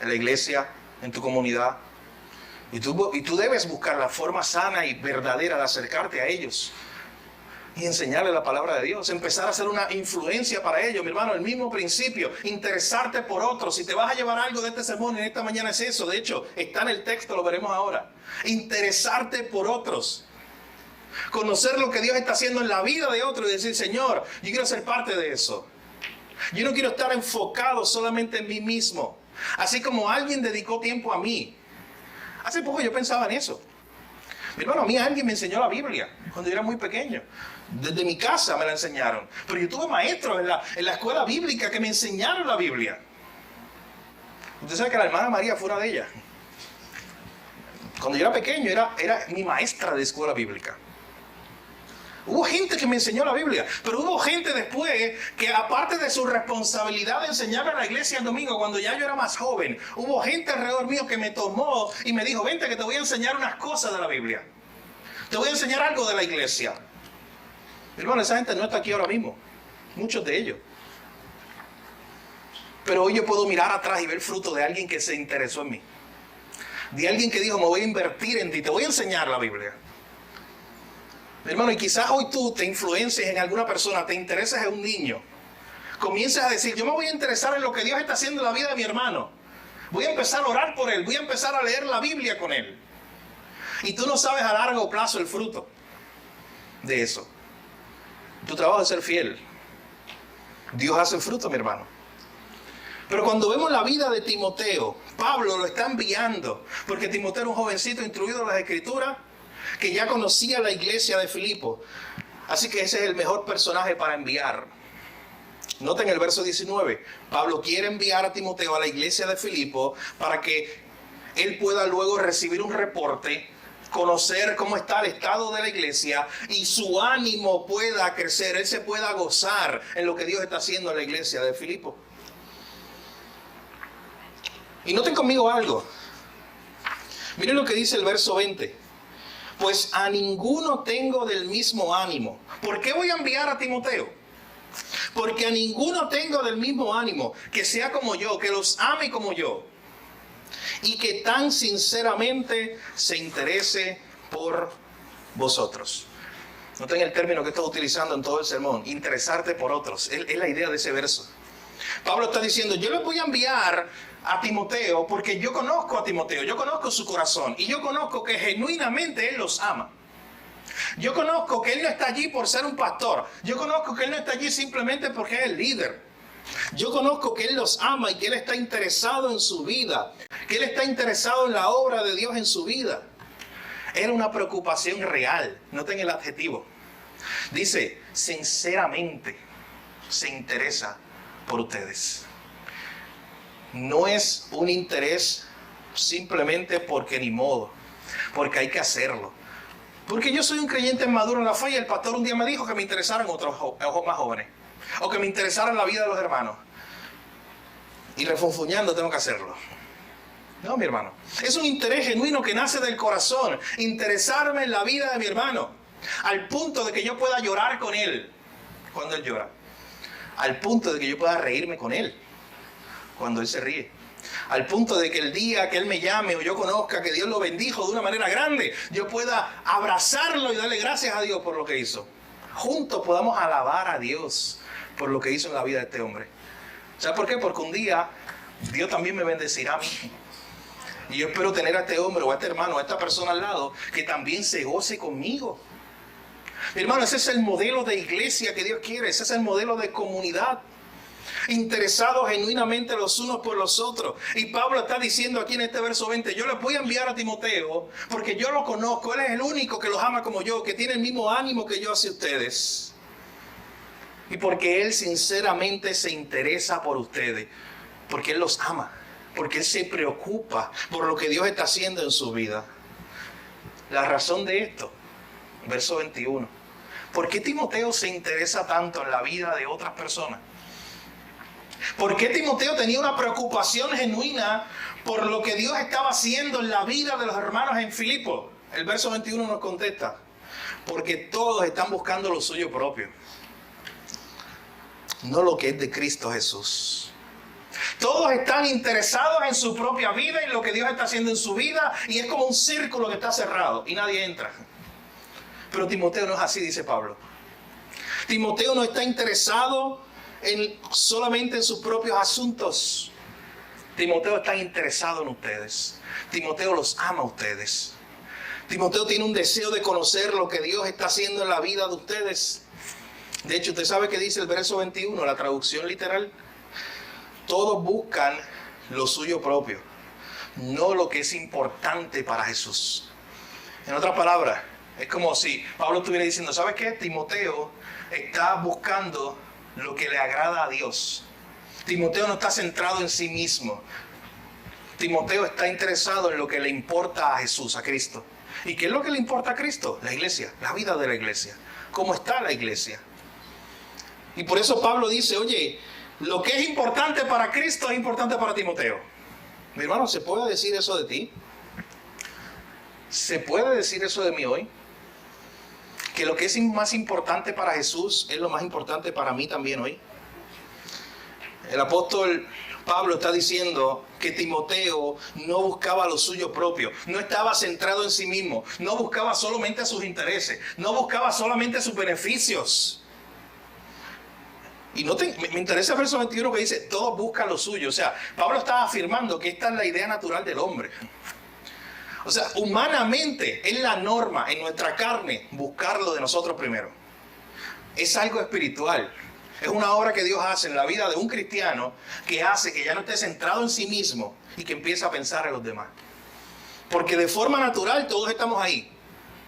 En la iglesia, en tu comunidad. Y tú debes buscar la forma sana y verdadera de acercarte a ellos y enseñarle la palabra de Dios, empezar a ser una influencia para ellos. Mi hermano, el mismo principio, interesarte por otros. Si te vas a llevar algo de este sermón en esta mañana es eso. De hecho, está en el texto, lo veremos ahora. Interesarte por otros. Conocer lo que Dios está haciendo en la vida de otros y decir: Señor, yo quiero ser parte de eso. Yo no quiero estar enfocado solamente en mí mismo. Así como alguien dedicó tiempo a mí. Hace poco yo pensaba en eso. Mi hermano, a mí alguien me enseñó la Biblia cuando yo era muy pequeño. Desde mi casa me la enseñaron. Pero yo tuve maestros en la escuela bíblica que me enseñaron la Biblia. Usted sabe que la hermana María fue una de ellas. Cuando yo era pequeño era mi maestra de escuela bíblica. Hubo gente que me enseñó la Biblia, pero hubo gente después que, aparte de su responsabilidad de enseñarme a la iglesia el domingo, cuando ya yo era más joven, hubo gente alrededor mío que me tomó y me dijo: vente que te voy a enseñar unas cosas de la Biblia. Te voy a enseñar algo de la iglesia. Hermano, esa gente no está aquí ahora mismo. Muchos de ellos. Pero hoy yo puedo mirar atrás y ver fruto de alguien que se interesó en mí. De alguien que dijo: me voy a invertir en ti, te voy a enseñar la Biblia. Hermano, y quizás hoy tú te influencies en alguna persona, te intereses en un niño. Comiences a decir: yo me voy a interesar en lo que Dios está haciendo en la vida de mi hermano. Voy a empezar a orar por él, voy a empezar a leer la Biblia con él. Y tú no sabes a largo plazo el fruto de eso. Tu trabajo es ser fiel. Dios hace el fruto, mi hermano. Pero cuando vemos la vida de Timoteo, Pablo lo está enviando, porque Timoteo era un jovencito instruido en las Escrituras, que ya conocía la iglesia de Filipo. Así que ese es el mejor personaje para enviar. Noten el verso 19. Pablo quiere enviar a Timoteo a la iglesia de Filipo para que él pueda luego recibir un reporte de lo que Dios está haciendo en la vida de ellos. Y él pueda luego conocer cómo está el estado de la iglesia y su ánimo pueda crecer, él se pueda gozar en lo que Dios está haciendo en la iglesia de Filipo. Y noten conmigo algo. Miren lo que dice el verso 20. Pues a ninguno tengo del mismo ánimo. ¿Por qué voy a enviar a Timoteo? Porque a ninguno tengo del mismo ánimo, que sea como yo, que los ame como yo, y que tan sinceramente se interese por vosotros. Noten el término que estoy utilizando en todo el sermón, interesarte por otros. Es la idea de ese verso. Pablo está diciendo, yo les voy a enviar a Timoteo porque yo conozco a Timoteo, yo conozco su corazón y yo conozco que genuinamente él los ama. Yo conozco que él no está allí por ser un pastor. Yo conozco que él no está allí simplemente porque es el líder. Yo conozco que él los ama y que él está interesado en su vida, que él está interesado en la obra de Dios en su vida. Era una preocupación real. Noten el adjetivo. Dice, sinceramente se interesa por ustedes. No es un interés simplemente porque ni modo, porque hay que hacerlo. Porque yo soy un creyente maduro en la fe y el pastor un día me dijo que me interesaran otros más jóvenes, o que me interesaran la vida de los hermanos. Y refunfuñando tengo que hacerlo. No, mi hermano. Es un interés genuino que nace del corazón. Interesarme en la vida de mi hermano. Al punto de que yo pueda llorar con él cuando él llora. Al punto de que yo pueda reírme con él cuando él se ríe. Al punto de que el día que él me llame o yo conozca que Dios lo bendijo de una manera grande, yo pueda abrazarlo y darle gracias a Dios por lo que hizo. Juntos podamos alabar a Dios por lo que hizo en la vida de este hombre. ¿Sabes por qué? Porque un día Dios también me bendecirá a mí. Y yo espero tener a este hombre o a este hermano, a esta persona al lado, que también se goce conmigo. Mi hermano, ese es el modelo de iglesia que Dios quiere. Ese es el modelo de comunidad. Interesados genuinamente los unos por los otros. Y Pablo está diciendo aquí en este verso 20, yo les voy a enviar a Timoteo porque yo lo conozco. Él es el único que los ama como yo, que tiene el mismo ánimo que yo hacia ustedes. Y porque él sinceramente se interesa por ustedes. Porque él los ama. Porque él se preocupa por lo que Dios está haciendo en su vida. La razón de esto, verso 21. ¿Por qué Timoteo se interesa tanto en la vida de otras personas? ¿Por qué Timoteo tenía una preocupación genuina por lo que Dios estaba haciendo en la vida de los hermanos en Filipo? El verso 21 nos contesta. Porque todos están buscando lo suyo propio. No lo que es de Cristo Jesús. Todos están interesados en su propia vida y en lo que Dios está haciendo en su vida. Y es como un círculo que está cerrado y nadie entra. Pero Timoteo no es así, dice Pablo. Timoteo no está interesado solamente en sus propios asuntos. Timoteo está interesado en ustedes. Timoteo los ama a ustedes. Timoteo tiene un deseo de conocer lo que Dios está haciendo en la vida de ustedes. De hecho, usted sabe que dice el verso 21, la traducción literal. Todos buscan lo suyo propio, no lo que es importante para Jesús. En otras palabras, es como si Pablo estuviera diciendo, ¿sabes qué? Timoteo está buscando lo que le agrada a Dios. Timoteo no está centrado en sí mismo. Timoteo está interesado en lo que le importa a Jesús, a Cristo. ¿Y qué es lo que le importa a Cristo? La iglesia, la vida de la iglesia. ¿Cómo está la iglesia? Y por eso Pablo dice, oye, lo que es importante para Cristo es importante para Timoteo. Mi hermano, ¿se puede decir eso de ti? ¿Se puede decir eso de mí hoy? Que lo que es más importante para Jesús es lo más importante para mí también hoy. El apóstol Pablo está diciendo que Timoteo no buscaba lo suyo propio, no estaba centrado en sí mismo, no buscaba solamente sus intereses, no buscaba solamente sus beneficios. Y me interesa el verso 21 que dice, todos buscan lo suyo. O sea, Pablo está afirmando que esta es la idea natural del hombre. O sea, humanamente es la norma en nuestra carne buscar lo de nosotros primero. Es algo espiritual. Es una obra que Dios hace en la vida de un cristiano que hace que ya no esté centrado en sí mismo y que empiece a pensar en los demás. Porque de forma natural todos estamos ahí,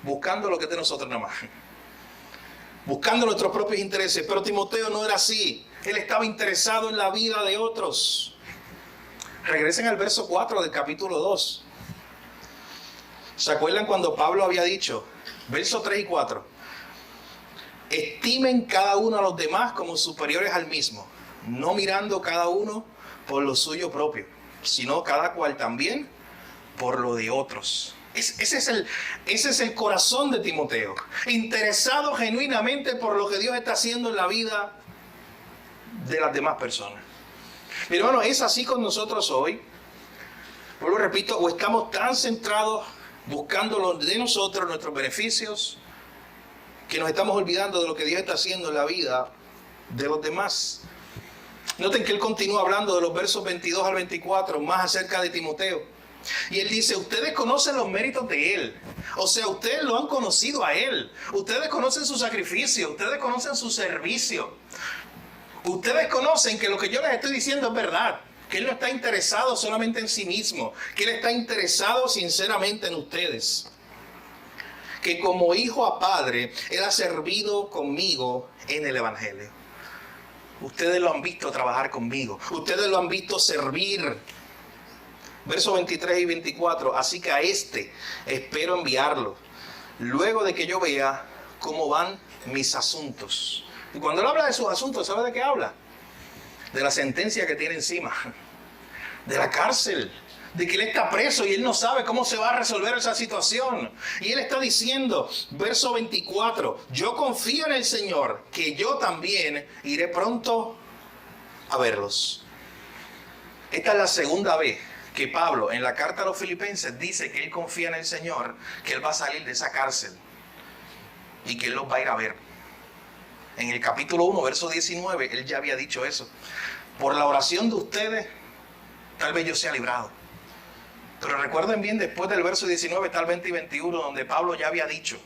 buscando lo que es de nosotros nada más. Buscando nuestros propios intereses. Pero Timoteo no era así. Él estaba interesado en la vida de otros. Regresen al verso 4 del capítulo 2. ¿Se acuerdan cuando Pablo había dicho, versos 3 y 4, estimen cada uno a los demás como superiores al mismo, no mirando cada uno por lo suyo propio, sino cada cual también por lo de otros? Ese es el corazón de Timoteo, interesado genuinamente por lo que Dios está haciendo en la vida de las demás personas. Mi hermano, es así con nosotros hoy. Lo repito, o estamos tan centrados buscando lo de nosotros, nuestros beneficios, que nos estamos olvidando de lo que Dios está haciendo en la vida de los demás. Noten que él continúa hablando de los versos 22 al 24, más acerca de Timoteo. Y él dice, ustedes conocen los méritos de él. O sea, ustedes lo han conocido a él. Ustedes conocen su sacrificio, ustedes conocen su servicio. Ustedes conocen que lo que yo les estoy diciendo es verdad. Que él no está interesado solamente en sí mismo, que él está interesado sinceramente en ustedes. Que como hijo a padre, él ha servido conmigo en el Evangelio. Ustedes lo han visto trabajar conmigo, ustedes lo han visto servir. Versos 23 y 24, así que a este espero enviarlo, luego de que yo vea cómo van mis asuntos. Y cuando él habla de sus asuntos, ¿sabe de qué habla? De la sentencia que tiene encima, de la cárcel, de que él está preso y él no sabe cómo se va a resolver esa situación. Y él está diciendo, verso 24, yo confío en el Señor, que yo también iré pronto a verlos. Esta es la segunda vez que Pablo en la carta a los Filipenses dice que él confía en el Señor, que él va a salir de esa cárcel y que él los va a ir a ver. En el capítulo 1, verso 19, él ya había dicho eso. Por la oración de ustedes, tal vez yo sea librado. Pero recuerden bien, después del verso 19, está el 20 y 21, donde Pablo ya había dicho,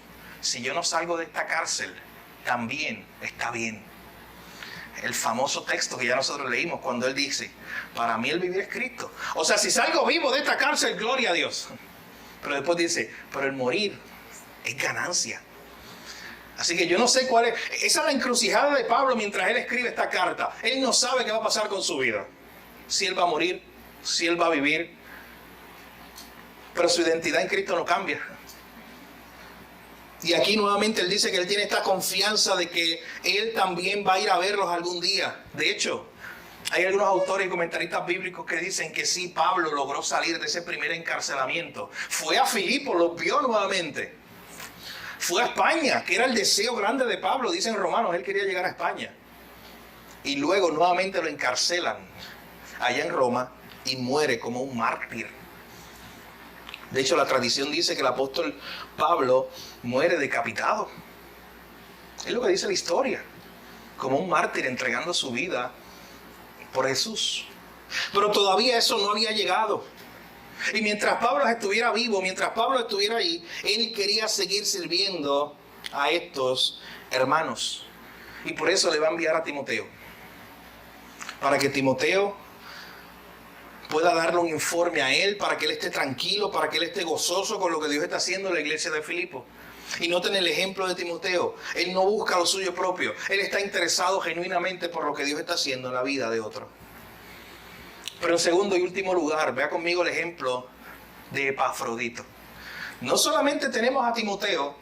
si yo no salgo de esta cárcel, también está bien. El famoso texto que ya nosotros leímos cuando él dice, para mí el vivir es Cristo. O sea, si salgo vivo de esta cárcel, gloria a Dios. Pero después dice, pero el morir es ganancia. Así que yo no sé cuál es. Esa es la encrucijada de Pablo mientras él escribe esta carta. Él no sabe qué va a pasar con su vida. Si él va a morir, si él va a vivir. Pero su identidad en Cristo no cambia. Y aquí nuevamente él dice que él tiene esta confianza de que él también va a ir a verlos algún día. De hecho, hay algunos autores y comentaristas bíblicos que dicen que sí, Pablo logró salir de ese primer encarcelamiento. Fue a Filipo, los vio nuevamente. Fue a España, que era el deseo grande de Pablo. Dicen Romanos, él quería llegar a España. Y luego nuevamente lo encarcelan allá en Roma y muere como un mártir. De hecho, la tradición dice que el apóstol Pablo muere decapitado. Es lo que dice la historia. Como un mártir entregando su vida por Jesús. Pero todavía eso no había llegado. Y mientras Pablo estuviera vivo, mientras Pablo estuviera ahí, él quería seguir sirviendo a estos hermanos. Y por eso le va a enviar a Timoteo. Para que Timoteo pueda darle un informe a él, para que él esté tranquilo, para que él esté gozoso con lo que Dios está haciendo en la iglesia de Filipo. Y noten el ejemplo de Timoteo. Él no busca lo suyo propio. Él está interesado genuinamente por lo que Dios está haciendo en la vida de otro. Pero en segundo y último lugar, vea conmigo el ejemplo de Epafrodito. No solamente tenemos a Timoteo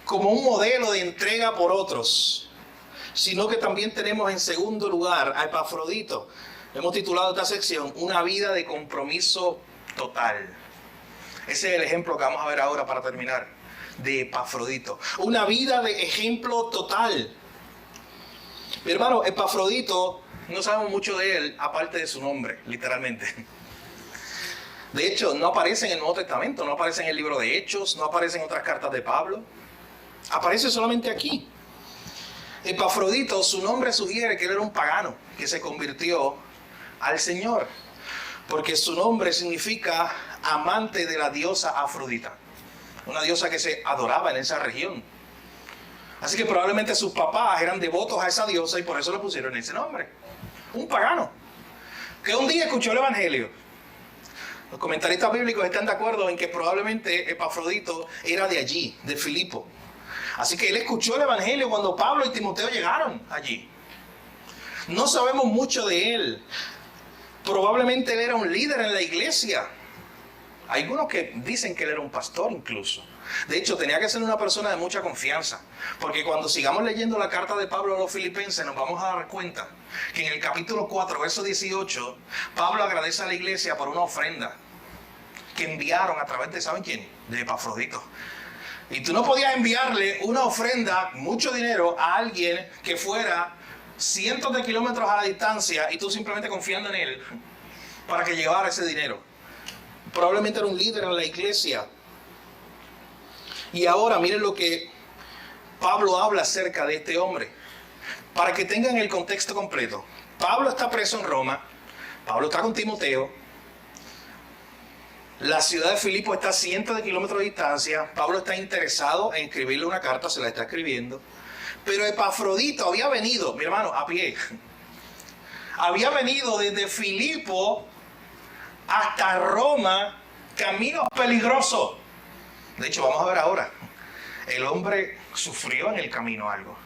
como un modelo de entrega por otros, sino que también tenemos en segundo lugar a Epafrodito. Hemos titulado esta sección, una vida de compromiso total. Ese es el ejemplo que vamos a ver ahora para terminar, de Epafrodito. Una vida de ejemplo total. Mi hermano, Epafrodito, no sabemos mucho de él, aparte de su nombre, literalmente. De hecho, no aparece en el Nuevo Testamento, no aparece en el libro de Hechos, no aparece en otras cartas de Pablo. Aparece solamente aquí. Epafrodito, su nombre sugiere que él era un pagano que se convirtió al Señor. Porque su nombre significa amante de la diosa Afrodita. Una diosa que se adoraba en esa región. Así que probablemente sus papás eran devotos a esa diosa y por eso le pusieron ese nombre. Un pagano que un día escuchó el Evangelio. Los comentaristas bíblicos están de acuerdo en que probablemente Epafrodito era de allí, de Filipo. Así que él escuchó el Evangelio cuando Pablo y Timoteo llegaron allí. No sabemos mucho de él. Probablemente él era un líder en la iglesia. Hay algunos que dicen que él era un pastor incluso. De hecho, tenía que ser una persona de mucha confianza. Porque cuando sigamos leyendo la carta de Pablo a los filipenses, nos vamos a dar cuenta que en el capítulo 4, verso 18, Pablo agradece a la iglesia por una ofrenda que enviaron a través de, ¿saben quién? De Epafrodito. Y tú no podías enviarle una ofrenda, mucho dinero, a alguien que fuera cientos de kilómetros a la distancia y tú simplemente confiando en él para que llevara ese dinero. Probablemente era un líder en la iglesia. Y ahora miren lo que Pablo habla acerca de este hombre. Para que tengan el contexto completo. Pablo está preso en Roma. Pablo está con Timoteo. La ciudad de Filipo está a cientos de kilómetros de distancia. Pablo está interesado en escribirle una carta, se la está escribiendo. Pero Epafrodito había venido, mi hermano, a pie. Había venido desde Filipo hasta Roma, caminos peligrosos. De hecho, vamos a ver ahora. El hombre sufrió en el camino algo.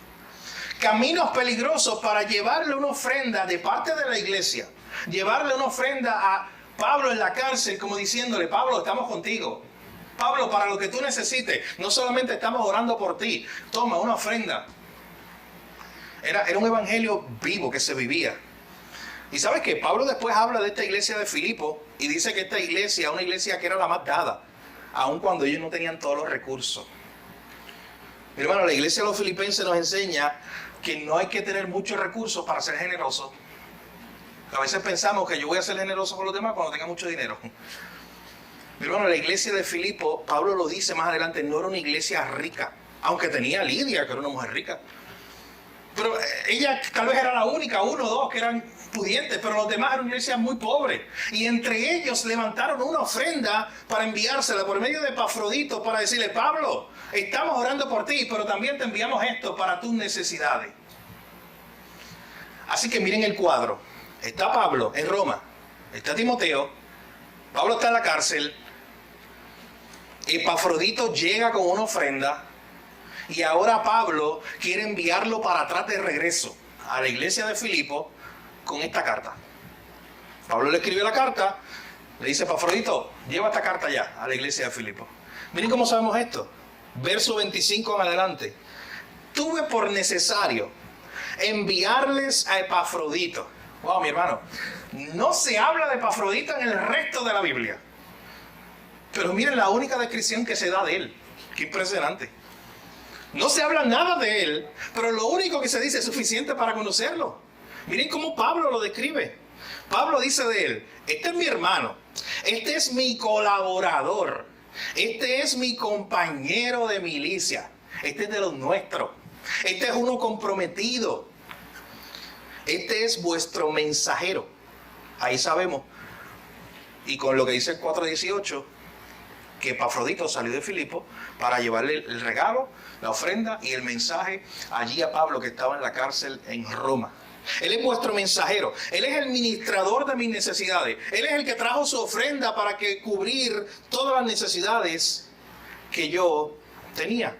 Caminos peligrosos para llevarle una ofrenda de parte de la iglesia. Llevarle una ofrenda a Pablo en la cárcel, como diciéndole: Pablo, estamos contigo. Pablo, para lo que tú necesites. No solamente estamos orando por ti. Toma una ofrenda. Era un evangelio vivo que se vivía. Y sabes que Pablo después habla de esta iglesia de Filipo y dice que esta iglesia, una iglesia que era la más dada, aun cuando ellos no tenían todos los recursos. Mi hermano, la iglesia de los filipenses nos enseña que no hay que tener muchos recursos para ser generoso. A veces pensamos que yo voy a ser generoso con los demás cuando tenga mucho dinero. Mi hermano, la iglesia de Filipo, Pablo lo dice más adelante, no era una iglesia rica, aunque tenía a Lidia, que era una mujer rica. Pero ella tal vez era la única, uno o dos que eran pudientes, pero los demás eran una iglesia muy pobre. Y entre ellos levantaron una ofrenda para enviársela por medio de Epafrodito para decirle: Pablo, estamos orando por ti, pero también te enviamos esto para tus necesidades. Así que miren el cuadro. Está Pablo en Roma, está Timoteo, Pablo está en la cárcel, Epafrodito llega con una ofrenda. Y ahora Pablo quiere enviarlo para atrás de regreso a la iglesia de Filipo con esta carta. Pablo le escribe la carta, le dice: Epafrodito, lleva esta carta ya a la iglesia de Filipo. Miren cómo sabemos esto. Verso 25 en adelante. Tuve por necesario enviarles a Epafrodito. Wow, mi hermano. No se habla de Epafrodito en el resto de la Biblia. Pero miren la única descripción que se da de él. Qué impresionante. No se habla nada de él, pero lo único que se dice es suficiente para conocerlo. Miren cómo Pablo lo describe. Pablo dice de él: este es mi hermano, este es mi colaborador, este es mi compañero de milicia, este es de los nuestros, este es uno comprometido, este es vuestro mensajero. Ahí sabemos, y con lo que dice el 4:18, que Epafrodito salió de Filipo para llevarle el regalo, la ofrenda y el mensaje allí a Pablo, que estaba en la cárcel en Roma. Él es vuestro mensajero. Él es el ministrador de mis necesidades. Él es el que trajo su ofrenda para que cubrir todas las necesidades que yo tenía.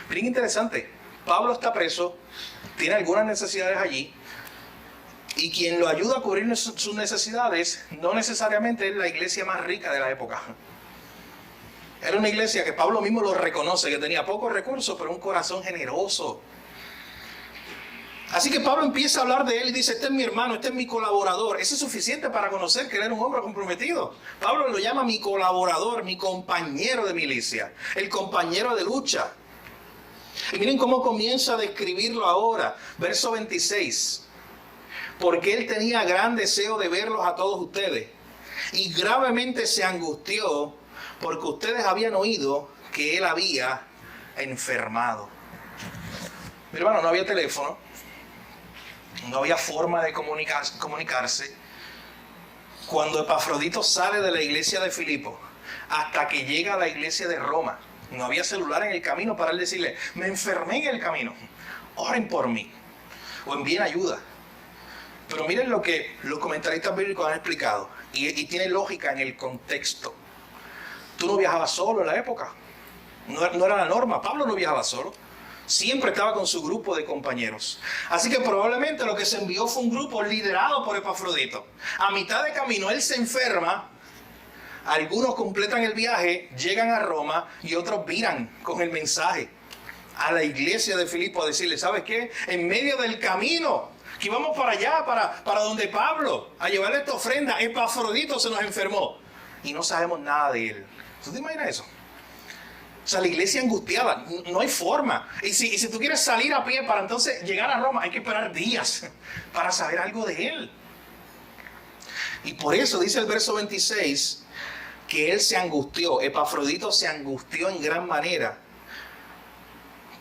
Bien interesante. Pablo está preso, tiene algunas necesidades allí, y quien lo ayuda a cubrir sus necesidades no necesariamente es la iglesia más rica de la época. Era una iglesia que Pablo mismo lo reconoce, que tenía pocos recursos, pero un corazón generoso. Así que Pablo empieza a hablar de él y dice: este es mi hermano, este es mi colaborador. Eso es suficiente para conocer que él era un hombre comprometido. Pablo lo llama mi colaborador, mi compañero de milicia, el compañero de lucha. Y miren cómo comienza a describirlo ahora. Verso 26. Porque él tenía gran deseo de verlos a todos ustedes, y gravemente se angustió porque ustedes habían oído que él había enfermado. Mi hermano, no había teléfono, no había forma de comunicarse. Cuando Epafrodito sale de la iglesia de Filipo hasta que llega a la iglesia de Roma, no había celular en el camino para él decirle: me enfermé en el camino, oren por mí o envíen ayuda. Pero miren lo que los comentaristas bíblicos han explicado, y tiene lógica en el contexto. Tú no viajabas solo en la época. No era la norma. Pablo no viajaba solo. Siempre estaba con su grupo de compañeros. Así que probablemente lo que se envió fue un grupo liderado por Epafrodito. A mitad de camino él se enferma. Algunos completan el viaje, llegan a Roma y otros viran con el mensaje a la iglesia de Filipo a decirle, ¿sabes qué? En medio del camino, que íbamos para allá, para donde Pablo, a llevarle esta ofrenda, Epafrodito se nos enfermó y no sabemos nada de él. ¿Tú te imaginas eso? O sea, la iglesia angustiada, no hay forma. Y si tú quieres salir a pie para entonces llegar a Roma, hay que esperar días para saber algo de él. Y por eso dice el verso 26 que él se angustió, Epafrodito se angustió en gran manera,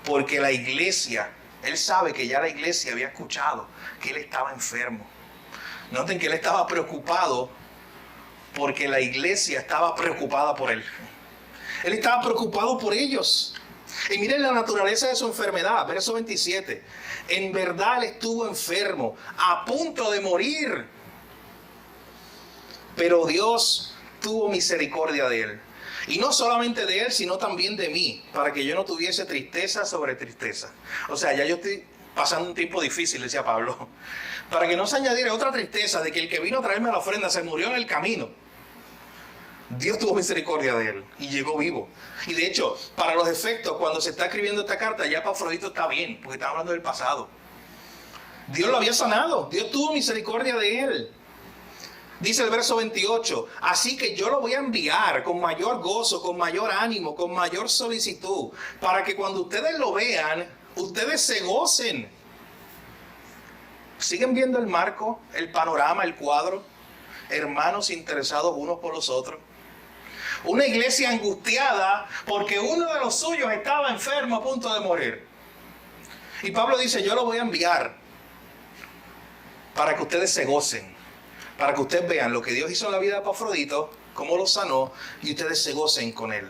porque la iglesia, él sabe que ya la iglesia había escuchado que él estaba enfermo. Noten que él estaba preocupado porque la iglesia estaba preocupada por él. Él estaba preocupado por ellos. Y miren la naturaleza de su enfermedad, verso 27. En verdad él estuvo enfermo, a punto de morir. Pero Dios tuvo misericordia de él. Y no solamente de él, sino también de mí, para que yo no tuviese tristeza sobre tristeza. O sea, ya yo estoy pasando un tiempo difícil, decía Pablo. Para que no se añadiera otra tristeza de que el que vino a traerme la ofrenda se murió en el camino. Dios tuvo misericordia de él y llegó vivo. Y de hecho, para los efectos, cuando se está escribiendo esta carta, ya Epafrodito está bien, porque está hablando del pasado. Dios lo había sanado, Dios tuvo misericordia de él. Dice el verso 28, así que yo lo voy a enviar con mayor gozo, con mayor ánimo, con mayor solicitud, para que cuando ustedes lo vean, ustedes se gocen. ¿Siguen viendo el marco, el panorama, el cuadro? Hermanos interesados unos por los otros. Una iglesia angustiada porque uno de los suyos estaba enfermo a punto de morir. Y Pablo dice, yo lo voy a enviar para que ustedes se gocen. Para que ustedes vean lo que Dios hizo en la vida de Epafrodito, cómo lo sanó, y ustedes se gocen con él.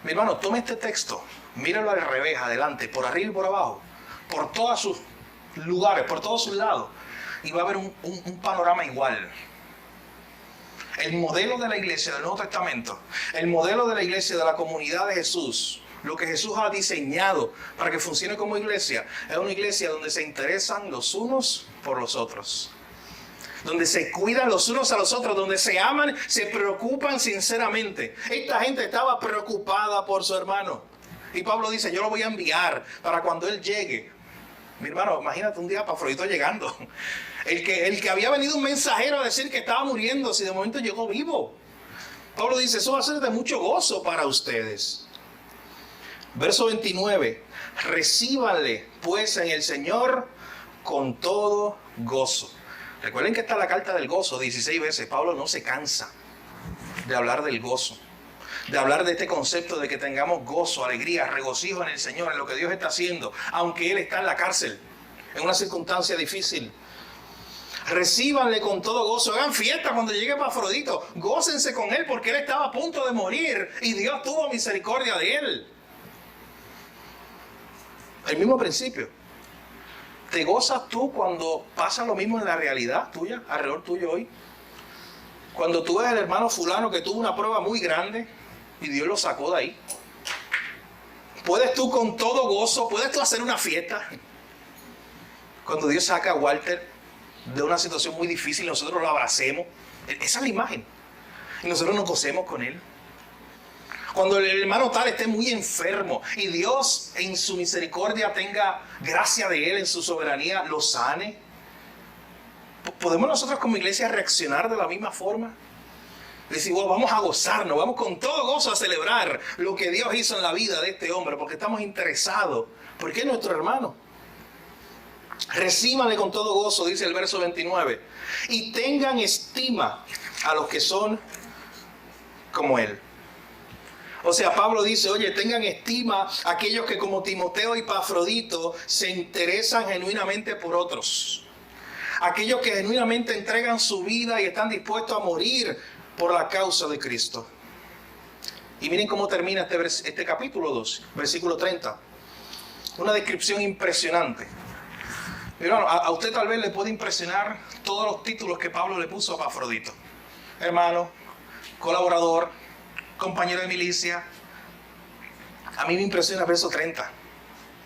Mi hermano, tome este texto, míralo al revés, adelante, por arriba y por abajo, por todos sus lugares, por todos sus lados, y va a haber un panorama igual. El modelo de la iglesia del Nuevo Testamento, el modelo de la iglesia de la comunidad de Jesús, lo que Jesús ha diseñado para que funcione como iglesia, es una iglesia donde se interesan los unos por los otros. Donde se cuidan los unos a los otros, donde se aman, se preocupan sinceramente. Esta gente estaba preocupada por su hermano. Y Pablo dice, yo lo voy a enviar para cuando él llegue. Mi hermano, imagínate un día Epafrodito llegando. El que había venido un mensajero a decir que estaba muriendo, si de momento llegó vivo. Pablo dice, eso va a ser de mucho gozo para ustedes. Verso 29, recíbanle pues en el Señor con todo gozo. Recuerden que está la carta del gozo 16 veces. Pablo no se cansa de hablar del gozo, de hablar de este concepto de que tengamos gozo, alegría, regocijo en el Señor, en lo que Dios está haciendo, aunque Él está en la cárcel, en una circunstancia difícil. Recíbanle con todo gozo, hagan fiesta cuando llegue Epafrodito, gócense con Él porque Él estaba a punto de morir y Dios tuvo misericordia de Él. El mismo principio. ¿Te gozas tú cuando pasa lo mismo en la realidad tuya, alrededor tuyo hoy? Cuando tú ves al hermano fulano que tuvo una prueba muy grande y Dios lo sacó de ahí. ¿Puedes tú con todo gozo, puedes tú hacer una fiesta? Cuando Dios saca a Walter de una situación muy difícil, nosotros lo abracemos. Esa es la imagen. Y nosotros nos gocemos con él. Cuando el hermano tal esté muy enfermo y Dios en su misericordia tenga gracia de él, en su soberanía, lo sane. ¿Podemos nosotros como iglesia reaccionar de la misma forma? Decir, bueno, vamos a gozarnos, vamos con todo gozo a celebrar lo que Dios hizo en la vida de este hombre, porque estamos interesados, porque es nuestro hermano. Recíbanle con todo gozo, dice el verso 29, y tengan estima a los que son como él. O sea, Pablo dice, oye, tengan estima a aquellos que como Timoteo y Epafrodito se interesan genuinamente por otros. Aquellos que genuinamente entregan su vida y están dispuestos a morir por la causa de Cristo. Y miren cómo termina este capítulo 2, versículo 30. Una descripción impresionante. Hermano, a usted tal vez le puede impresionar todos los títulos que Pablo le puso a Epafrodito. Hermano, colaborador, compañero de milicia. A mí me impresiona el verso 30,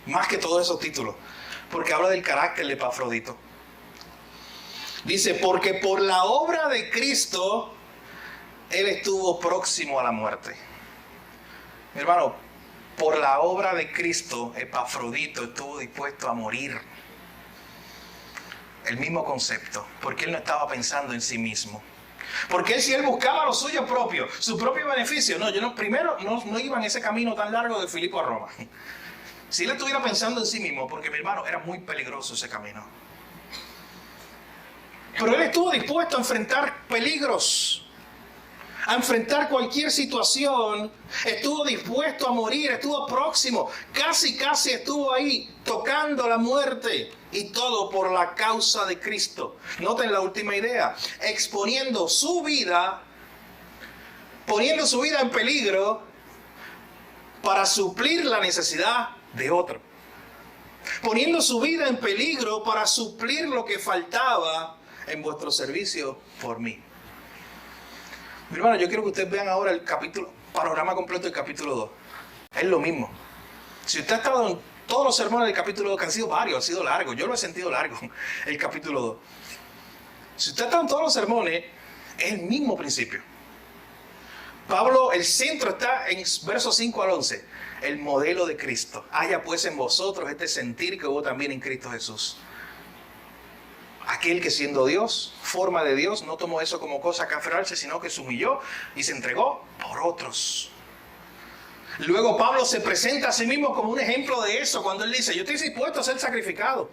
más que todos esos títulos, porque habla del carácter de Epafrodito. Dice, porque por la obra de Cristo él estuvo próximo a la muerte. Mi hermano, por la obra de Cristo, Epafrodito estuvo dispuesto a morir. El mismo concepto, porque él no estaba pensando en sí mismo. Porque si él buscaba lo suyo propio, su propio beneficio, primero no iba en ese camino tan largo de Filipo a Roma. Si él estuviera pensando en sí mismo, porque mi hermano, era muy peligroso ese camino. Pero él estuvo dispuesto a enfrentar peligros, a enfrentar cualquier situación, estuvo dispuesto a morir, estuvo próximo, casi estuvo ahí, tocando la muerte, y todo por la causa de Cristo. Noten la última idea, poniendo su vida en peligro para suplir la necesidad de otro. Poniendo su vida en peligro para suplir lo que faltaba en vuestro servicio por mí. Mi hermano, yo quiero que ustedes vean ahora el panorama completo del capítulo 2. Es lo mismo. Si usted ha estado en todos los sermones del capítulo 2, que han sido varios, han sido largos, yo lo he sentido largo, el capítulo 2. Si usted ha estado en todos los sermones, es el mismo principio. Pablo, el centro está en versos 5 al 11. El modelo de Cristo. Haya pues en vosotros este sentir que hubo también en Cristo Jesús. Aquel que siendo Dios, forma de Dios, no tomó eso como cosa que aferrarse, sino que se humilló y se entregó por otros. Luego Pablo se presenta a sí mismo como un ejemplo de eso, cuando él dice, yo estoy dispuesto a ser sacrificado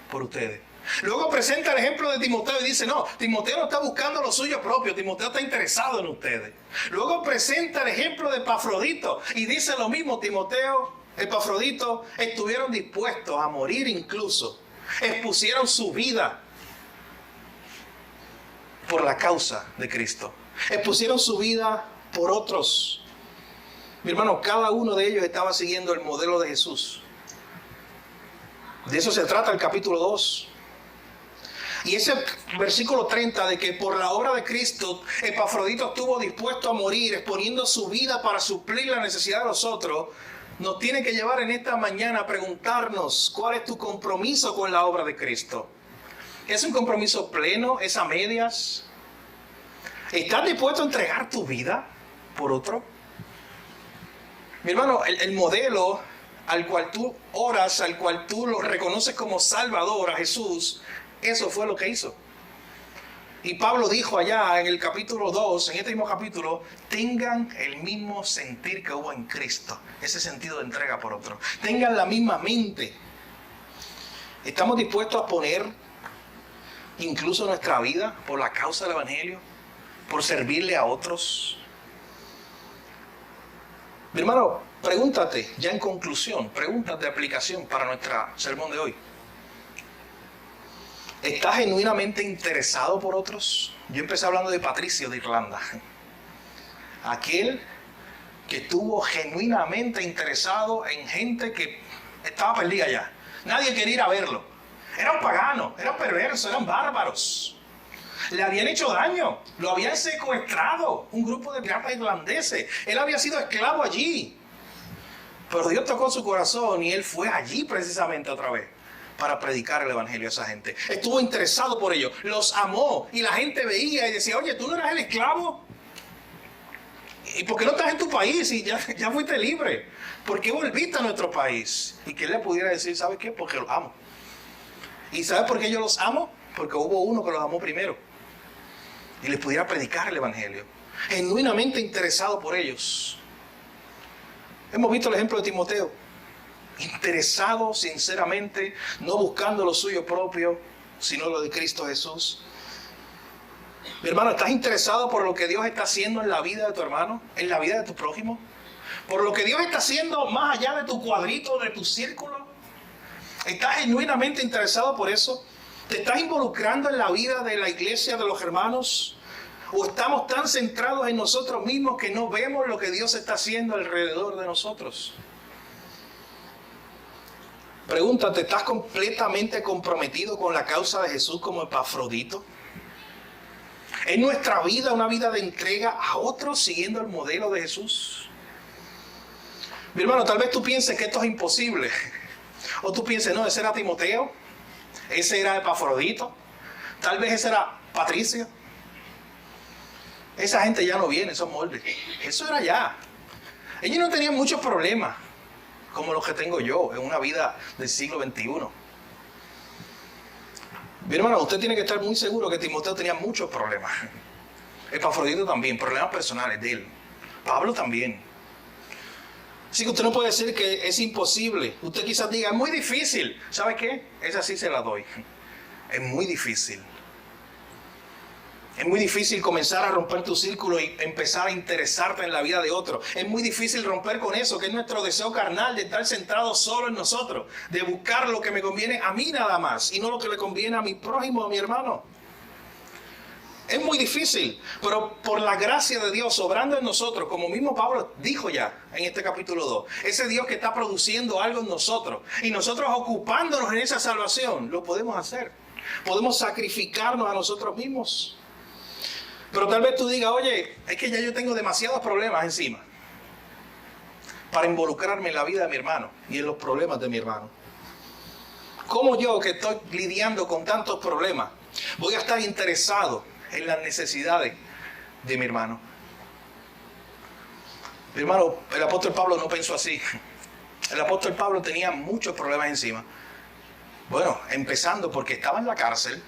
por ustedes. Luego presenta el ejemplo de Timoteo y dice, no, Timoteo no está buscando lo suyo propio, Timoteo está interesado en ustedes. Luego presenta el ejemplo de Epafrodito y dice lo mismo, Timoteo, Epafrodito estuvieron dispuestos a morir incluso, expusieron su vida por la causa de Cristo, expusieron su vida por otros. Mi hermano, cada uno de ellos estaba siguiendo el modelo de Jesús. De eso se trata el capítulo 2. Y ese versículo 30 de que por la obra de Cristo Epafrodito estuvo dispuesto a morir, exponiendo su vida para suplir la necesidad de los otros, nos tiene que llevar en esta mañana a preguntarnos cuál es tu compromiso con la obra de Cristo. ¿Es un compromiso pleno? ¿Es a medias? ¿Estás dispuesto a entregar tu vida por otro? Mi hermano, el modelo al cual tú oras, al cual tú lo reconoces como Salvador, a Jesús, eso fue lo que hizo. Y Pablo dijo allá en el capítulo 2, en este mismo capítulo, tengan el mismo sentir que hubo en Cristo, ese sentido de entrega por otro. Tengan la misma mente. ¿Estamos dispuestos a poner incluso nuestra vida por la causa del Evangelio, por servirle a otros? Mi hermano, pregúntate, ya en conclusión, preguntas de aplicación para nuestro sermón de hoy. ¿Estás genuinamente interesado por otros? Yo empecé hablando de Patricio de Irlanda. Aquel que estuvo genuinamente interesado en gente que estaba perdida ya. Nadie quería ir a verlo. Eran paganos, eran perversos, eran bárbaros. Le habían hecho daño, lo habían secuestrado un grupo de piratas irlandeses. Él había sido esclavo allí. Pero Dios tocó su corazón y él fue allí precisamente otra vez para predicar el evangelio a esa gente. Estuvo interesado por ellos, los amó y la gente veía y decía, oye, ¿tú no eras el esclavo? ¿Y por qué no estás en tu país y ya fuiste libre? ¿Por qué volviste a nuestro país? Y que él le pudiera decir, ¿sabes qué? Porque los amo. ¿Y sabes por qué yo los amo? Porque hubo uno que los amó primero y les pudiera predicar el evangelio, genuinamente interesado por ellos. Hemos visto el ejemplo de Timoteo, interesado sinceramente, no buscando lo suyo propio, sino lo de Cristo Jesús. Mi hermano, ¿estás interesado por lo que Dios está haciendo en la vida de tu hermano, en la vida de tu prójimo? ¿Por lo que Dios está haciendo más allá de tu cuadrito, de tu círculo? ¿Estás genuinamente interesado por eso? ¿Te estás involucrando en la vida de la iglesia, de los hermanos? ¿O estamos tan centrados en nosotros mismos que no vemos lo que Dios está haciendo alrededor de nosotros? Pregúntate, ¿estás completamente comprometido con la causa de Jesús como Epafrodito? ¿Es nuestra vida una vida de entrega a otros siguiendo el modelo de Jesús? Mi hermano, tal vez tú pienses que esto es imposible. O tú pienses, no, ese era Timoteo, ese era Epafrodito, tal vez ese era Patricio. Esa gente ya no viene, esos moldes. Eso era ya. Ellos no tenían muchos problemas como los que tengo yo en una vida del siglo XXI. Mi hermano, usted tiene que estar muy seguro que Timoteo tenía muchos problemas. Epafrodito también, problemas personales de él. Pablo también. Así que usted no puede decir que es imposible. Usted quizás diga, es muy difícil. ¿Sabe qué? Esa sí se la doy. Es muy difícil. Es muy difícil comenzar a romper tu círculo y empezar a interesarte en la vida de otro. Es muy difícil romper con eso, que es nuestro deseo carnal de estar centrado solo en nosotros, de buscar lo que me conviene a mí nada más y no lo que le conviene a mi prójimo, a mi hermano. Es muy difícil, pero por la gracia de Dios obrando en nosotros, como mismo Pablo dijo ya en este capítulo 2, ese Dios que está produciendo algo en nosotros y nosotros ocupándonos en esa salvación, lo podemos hacer. Podemos sacrificarnos a nosotros mismos. Pero tal vez tú digas, oye, es que ya yo tengo demasiados problemas encima para involucrarme en la vida de mi hermano y en los problemas de mi hermano. ¿Cómo yo, que estoy lidiando con tantos problemas, voy a estar interesado en las necesidades de mi hermano? Mi hermano, el apóstol Pablo no pensó así. El apóstol Pablo tenía muchos problemas encima. Bueno, empezando porque estaba en la cárcel.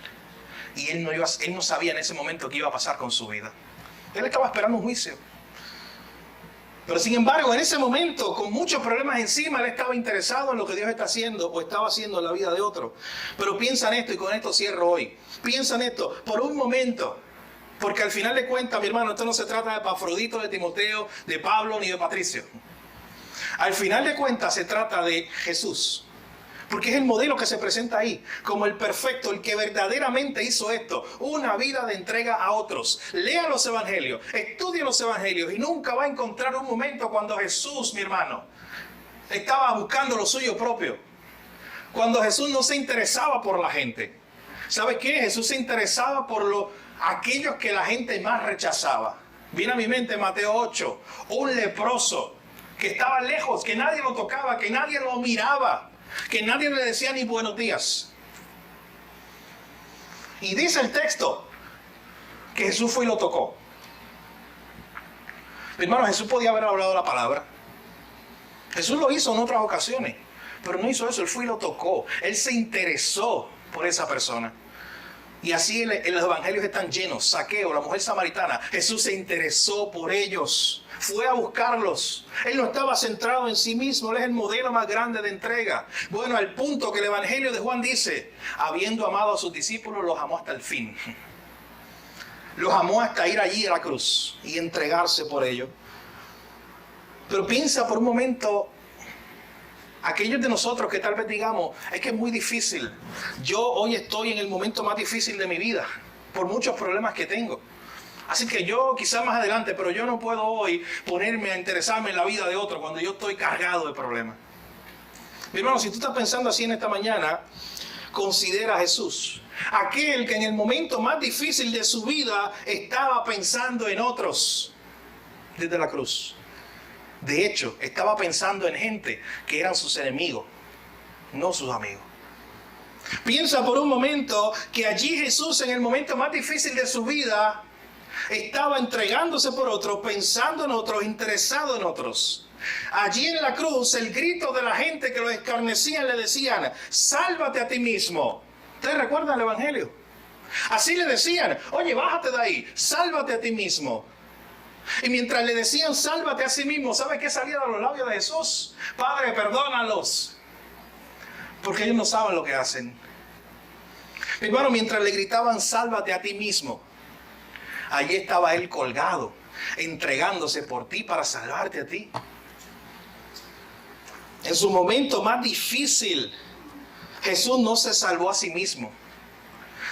Y él no sabía en ese momento qué iba a pasar con su vida. Él estaba esperando un juicio. Pero sin embargo, en ese momento, con muchos problemas encima, él estaba interesado en lo que Dios está haciendo o estaba haciendo en la vida de otro. Pero piensa en esto, y con esto cierro hoy. Piensa en esto por un momento. Porque al final de cuentas, mi hermano, esto no se trata de Epafrodito, de Timoteo, de Pablo ni de Patricio. Al final de cuentas se trata de Jesús. Porque es el modelo que se presenta ahí, como el perfecto, el que verdaderamente hizo esto, una vida de entrega a otros. Lea los evangelios, estudie los evangelios y nunca va a encontrar un momento cuando Jesús, mi hermano, estaba buscando lo suyo propio. Cuando Jesús no se interesaba por la gente. ¿Sabe qué? Jesús se interesaba por aquellos que la gente más rechazaba. Viene a mi mente Mateo 8, un leproso que estaba lejos, que nadie lo tocaba, que nadie lo miraba, que nadie le decía ni buenos días. Y dice el texto que Jesús fue y lo tocó. Hermano, Jesús podía haber hablado la palabra. Jesús lo hizo en otras ocasiones, pero no hizo eso. Él fue y lo tocó. Él se interesó por esa persona. Y así en los evangelios están llenos. Zaqueo, la mujer samaritana, Jesús se interesó por ellos. Fue a buscarlos. Él no estaba centrado en sí mismo. Él es el modelo más grande de entrega. Bueno, al punto que el evangelio de Juan dice, habiendo amado a sus discípulos, los amó hasta el fin. Los amó hasta ir allí a la cruz y entregarse por ellos. Pero piensa por un momento, aquellos de nosotros que tal vez digamos, es que es muy difícil. Yo hoy estoy en el momento más difícil de mi vida, por muchos problemas que tengo. Así que yo quizás más adelante, pero yo no puedo hoy ponerme a interesarme en la vida de otro cuando yo estoy cargado de problemas. Mi hermano, si tú estás pensando así en esta mañana, considera a Jesús. Aquel que en el momento más difícil de su vida estaba pensando en otros desde la cruz. De hecho, estaba pensando en gente que eran sus enemigos, no sus amigos. Piensa por un momento que allí Jesús en el momento más difícil de su vida estaba entregándose por otros, pensando en otros, interesado en otros. Allí en la cruz, el grito de la gente que lo escarnecían le decían, sálvate a ti mismo. ¿Ustedes recuerdan el evangelio? Así le decían, oye, bájate de ahí, sálvate a ti mismo. Y mientras le decían, sálvate a sí mismo, ¿sabe qué salía de los labios de Jesús? Padre, perdónalos, porque ellos no saben lo que hacen. Mi hermano, mientras le gritaban, sálvate a ti mismo, allí estaba él colgado, entregándose por ti para salvarte a ti. En su momento más difícil, Jesús no se salvó a sí mismo.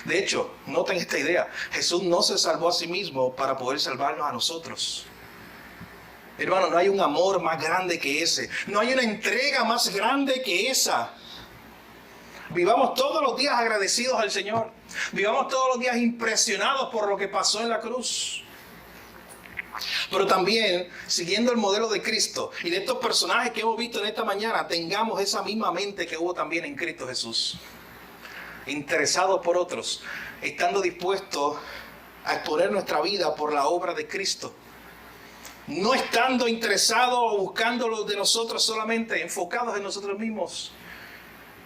De hecho, noten esta idea, Jesús no se salvó a sí mismo para poder salvarnos a nosotros. Hermano, no hay un amor más grande que ese. No hay una entrega más grande que esa. Vivamos todos los días agradecidos al Señor. Vivamos todos los días impresionados por lo que pasó en la cruz. Pero también, siguiendo el modelo de Cristo y de estos personajes que hemos visto en esta mañana, tengamos esa misma mente que hubo también en Cristo Jesús. Interesados por otros, estando dispuestos a exponer nuestra vida por la obra de Cristo. No estando interesados o buscando lo de nosotros solamente, enfocados en nosotros mismos.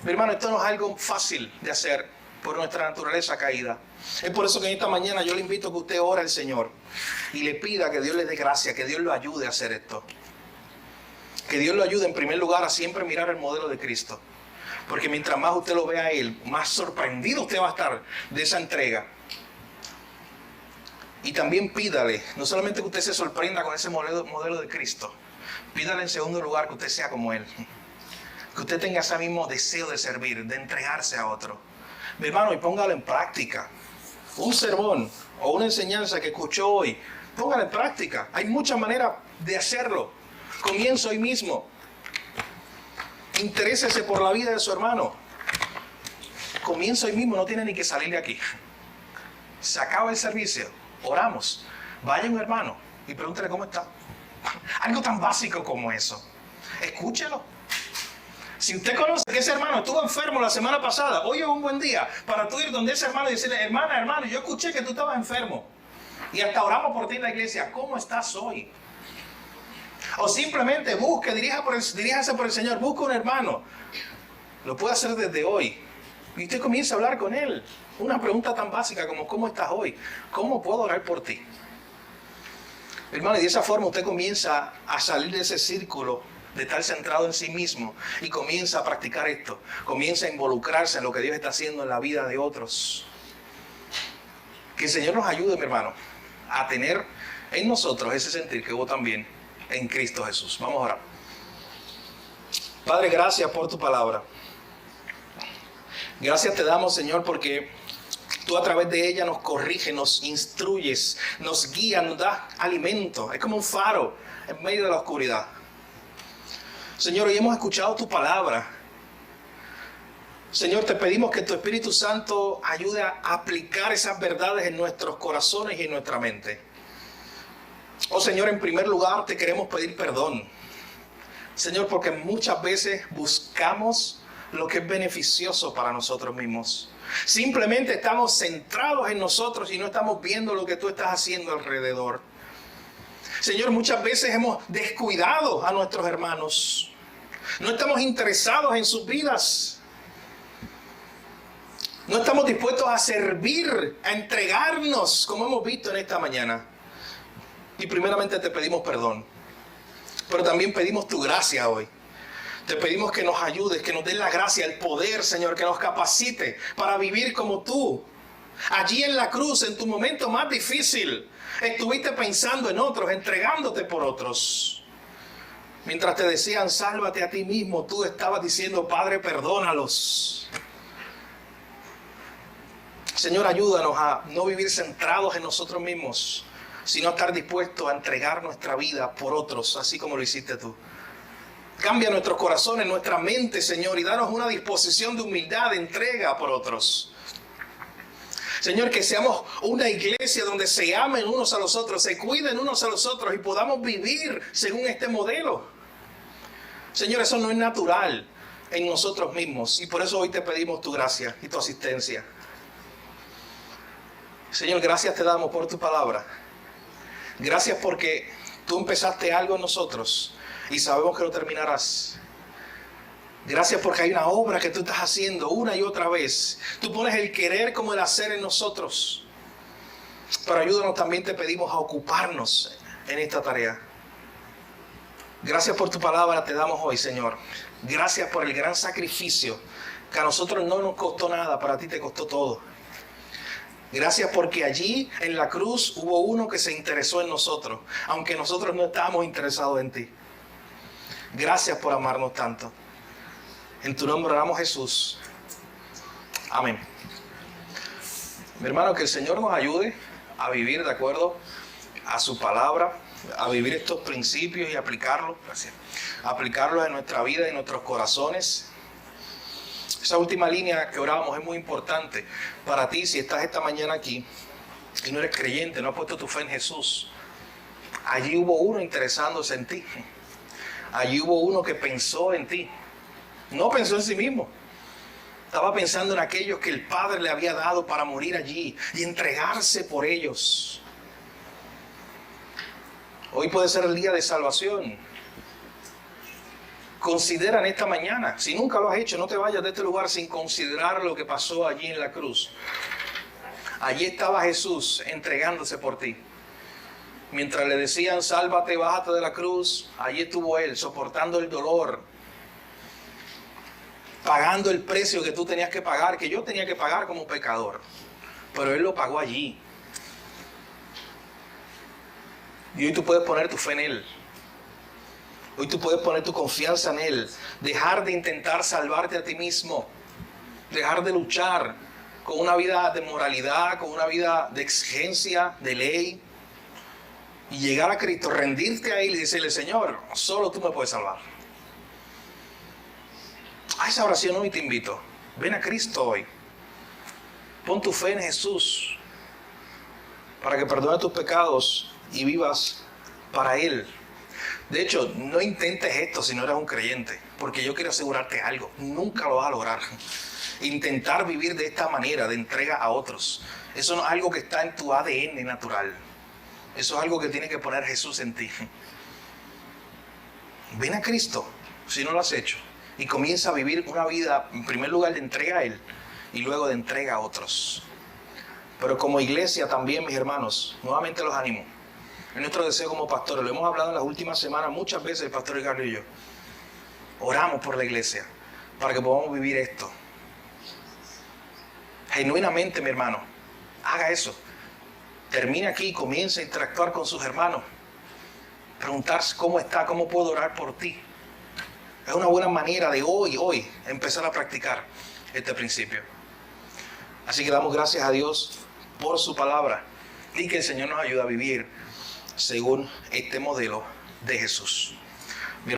Mi hermano, esto no es algo fácil de hacer por nuestra naturaleza caída. Es por eso que en esta mañana yo le invito a que usted ore al Señor y le pida que Dios le dé gracia, que Dios lo ayude a hacer esto. Que Dios lo ayude en primer lugar a siempre mirar el modelo de Cristo. Porque mientras más usted lo vea a Él, más sorprendido usted va a estar de esa entrega. Y también pídale, no solamente que usted se sorprenda con ese modelo de Cristo, pídale en segundo lugar que usted sea como Él. Que usted tenga ese mismo deseo de servir, de entregarse a otro. Mi hermano, y póngalo en práctica. Un sermón o una enseñanza que escuchó hoy, póngalo en práctica. Hay muchas maneras de hacerlo. Comienza hoy mismo. Interésese por la vida de su hermano. Comienza hoy mismo, no tiene ni que salir de aquí. Se acaba el servicio, oramos. Vaya un hermano y pregúntele cómo está. Algo tan básico como eso. Escúchelo. Si usted conoce que ese hermano estuvo enfermo la semana pasada, hoy es un buen día para tú ir donde ese hermano y decirle, hermano, yo escuché que tú estabas enfermo. Y hasta oramos por ti en la iglesia. ¿Cómo estás hoy? O simplemente busque, diríjase por el Señor, busque un hermano. Lo puede hacer desde hoy. Y usted comienza a hablar con él. Una pregunta tan básica como ¿cómo estás hoy? ¿Cómo puedo orar por ti? Hermano, y de esa forma usted comienza a salir de ese círculo de estar centrado en sí mismo y comienza a practicar esto. Comienza a involucrarse en lo que Dios está haciendo en la vida de otros. Que el Señor nos ayude, mi hermano, a tener en nosotros ese sentir que hubo también en Cristo Jesús. Vamos a orar. Padre, gracias por tu palabra. Gracias te damos, Señor, porque tú a través de ella nos corriges, nos instruyes, nos guías, nos das alimento. Es como un faro en medio de la oscuridad. Señor, hoy hemos escuchado tu palabra. Señor, te pedimos que tu Espíritu Santo ayude a aplicar esas verdades en nuestros corazones y en nuestra mente. Oh Señor, en primer lugar te queremos pedir perdón. Señor, porque muchas veces buscamos lo que es beneficioso para nosotros mismos. Simplemente estamos centrados en nosotros y no estamos viendo lo que tú estás haciendo alrededor. Señor, muchas veces hemos descuidado a nuestros hermanos. No estamos interesados en sus vidas. No estamos dispuestos a servir, a entregarnos, como hemos visto en esta mañana. Y primeramente te pedimos perdón. Pero también pedimos tu gracia hoy. Te pedimos que nos ayudes, que nos des la gracia, el poder, Señor, que nos capacite para vivir como tú. Allí en la cruz, en tu momento más difícil, estuviste pensando en otros, entregándote por otros. Mientras te decían, sálvate a ti mismo, tú estabas diciendo, Padre, perdónalos. Señor, ayúdanos a no vivir centrados en nosotros mismos, sino a estar dispuestos a entregar nuestra vida por otros, así como lo hiciste tú. Cambia nuestros corazones, nuestra mente, Señor, y danos una disposición de humildad, de entrega por otros. Señor, que seamos una iglesia donde se amen unos a los otros, se cuiden unos a los otros y podamos vivir según este modelo. Señor, eso no es natural en nosotros mismos y por eso hoy te pedimos tu gracia y tu asistencia. Señor, gracias te damos por tu palabra. Gracias porque tú empezaste algo en nosotros y sabemos que lo terminarás. Gracias porque hay una obra que tú estás haciendo una y otra vez. Tú pones el querer como el hacer en nosotros. Pero ayúdanos también, te pedimos, a ocuparnos en esta tarea. Gracias por tu palabra te damos hoy, Señor. Gracias por el gran sacrificio que a nosotros no nos costó nada, para ti te costó todo. Gracias porque allí en la cruz hubo uno que se interesó en nosotros, aunque nosotros no estábamos interesados en ti. Gracias por amarnos tanto. En tu nombre oramos, Jesús. Amén. Mi hermano, que el Señor nos ayude a vivir de acuerdo a su palabra, a vivir estos principios y aplicarlos. Gracias. Aplicarlos en nuestra vida y en nuestros corazones. Esa última línea que orábamos es muy importante para ti si estás esta mañana aquí y no eres creyente, no has puesto tu fe en Jesús. Allí hubo uno interesándose en ti. Allí hubo uno que pensó en ti. No pensó en sí mismo. Estaba pensando en aquellos que el Padre le había dado para morir allí y entregarse por ellos. Hoy puede ser el día de salvación. Considera en esta mañana, si nunca lo has hecho, no te vayas de este lugar sin considerar lo que pasó allí en la cruz. Allí estaba Jesús entregándose por ti. Mientras le decían, sálvate, bájate de la cruz, allí estuvo Él soportando el dolor, pagando el precio que tú tenías que pagar, que yo tenía que pagar como pecador. Pero Él lo pagó allí. Y hoy tú puedes poner tu fe en Él. Hoy tú puedes poner tu confianza en Él. Dejar de intentar salvarte a ti mismo. Dejar de luchar con una vida de moralidad, con una vida de exigencia, de ley. Y llegar a Cristo, rendirte a Él y decirle, Señor, solo tú me puedes salvar. A esa oración hoy te invito. Ven a Cristo hoy. Pon tu fe en Jesús para que perdone tus pecados y vivas para Él. De hecho, no intentes esto si no eres un creyente, porque yo quiero asegurarte algo, nunca lo vas a lograr. Intentar vivir de esta manera, de entrega a otros, eso no es algo que está en tu ADN natural. Eso es algo que tiene que poner Jesús en ti. Ven a Cristo, si no lo has hecho, y comienza a vivir una vida, en primer lugar, de entrega a Él, y luego de entrega a otros. Pero como iglesia también, mis hermanos, nuevamente los animo. Es nuestro deseo como pastores, lo hemos hablado en las últimas semanas muchas veces el pastor Ricardo y yo. Oramos por la iglesia para que podamos vivir esto. Genuinamente, mi hermano, haga eso. Termine aquí y comience a interactuar con sus hermanos. Preguntarse cómo está, cómo puedo orar por ti. Es una buena manera de hoy empezar a practicar este principio. Así que damos gracias a Dios por su palabra y que el Señor nos ayude a vivir según este modelo de Jesús.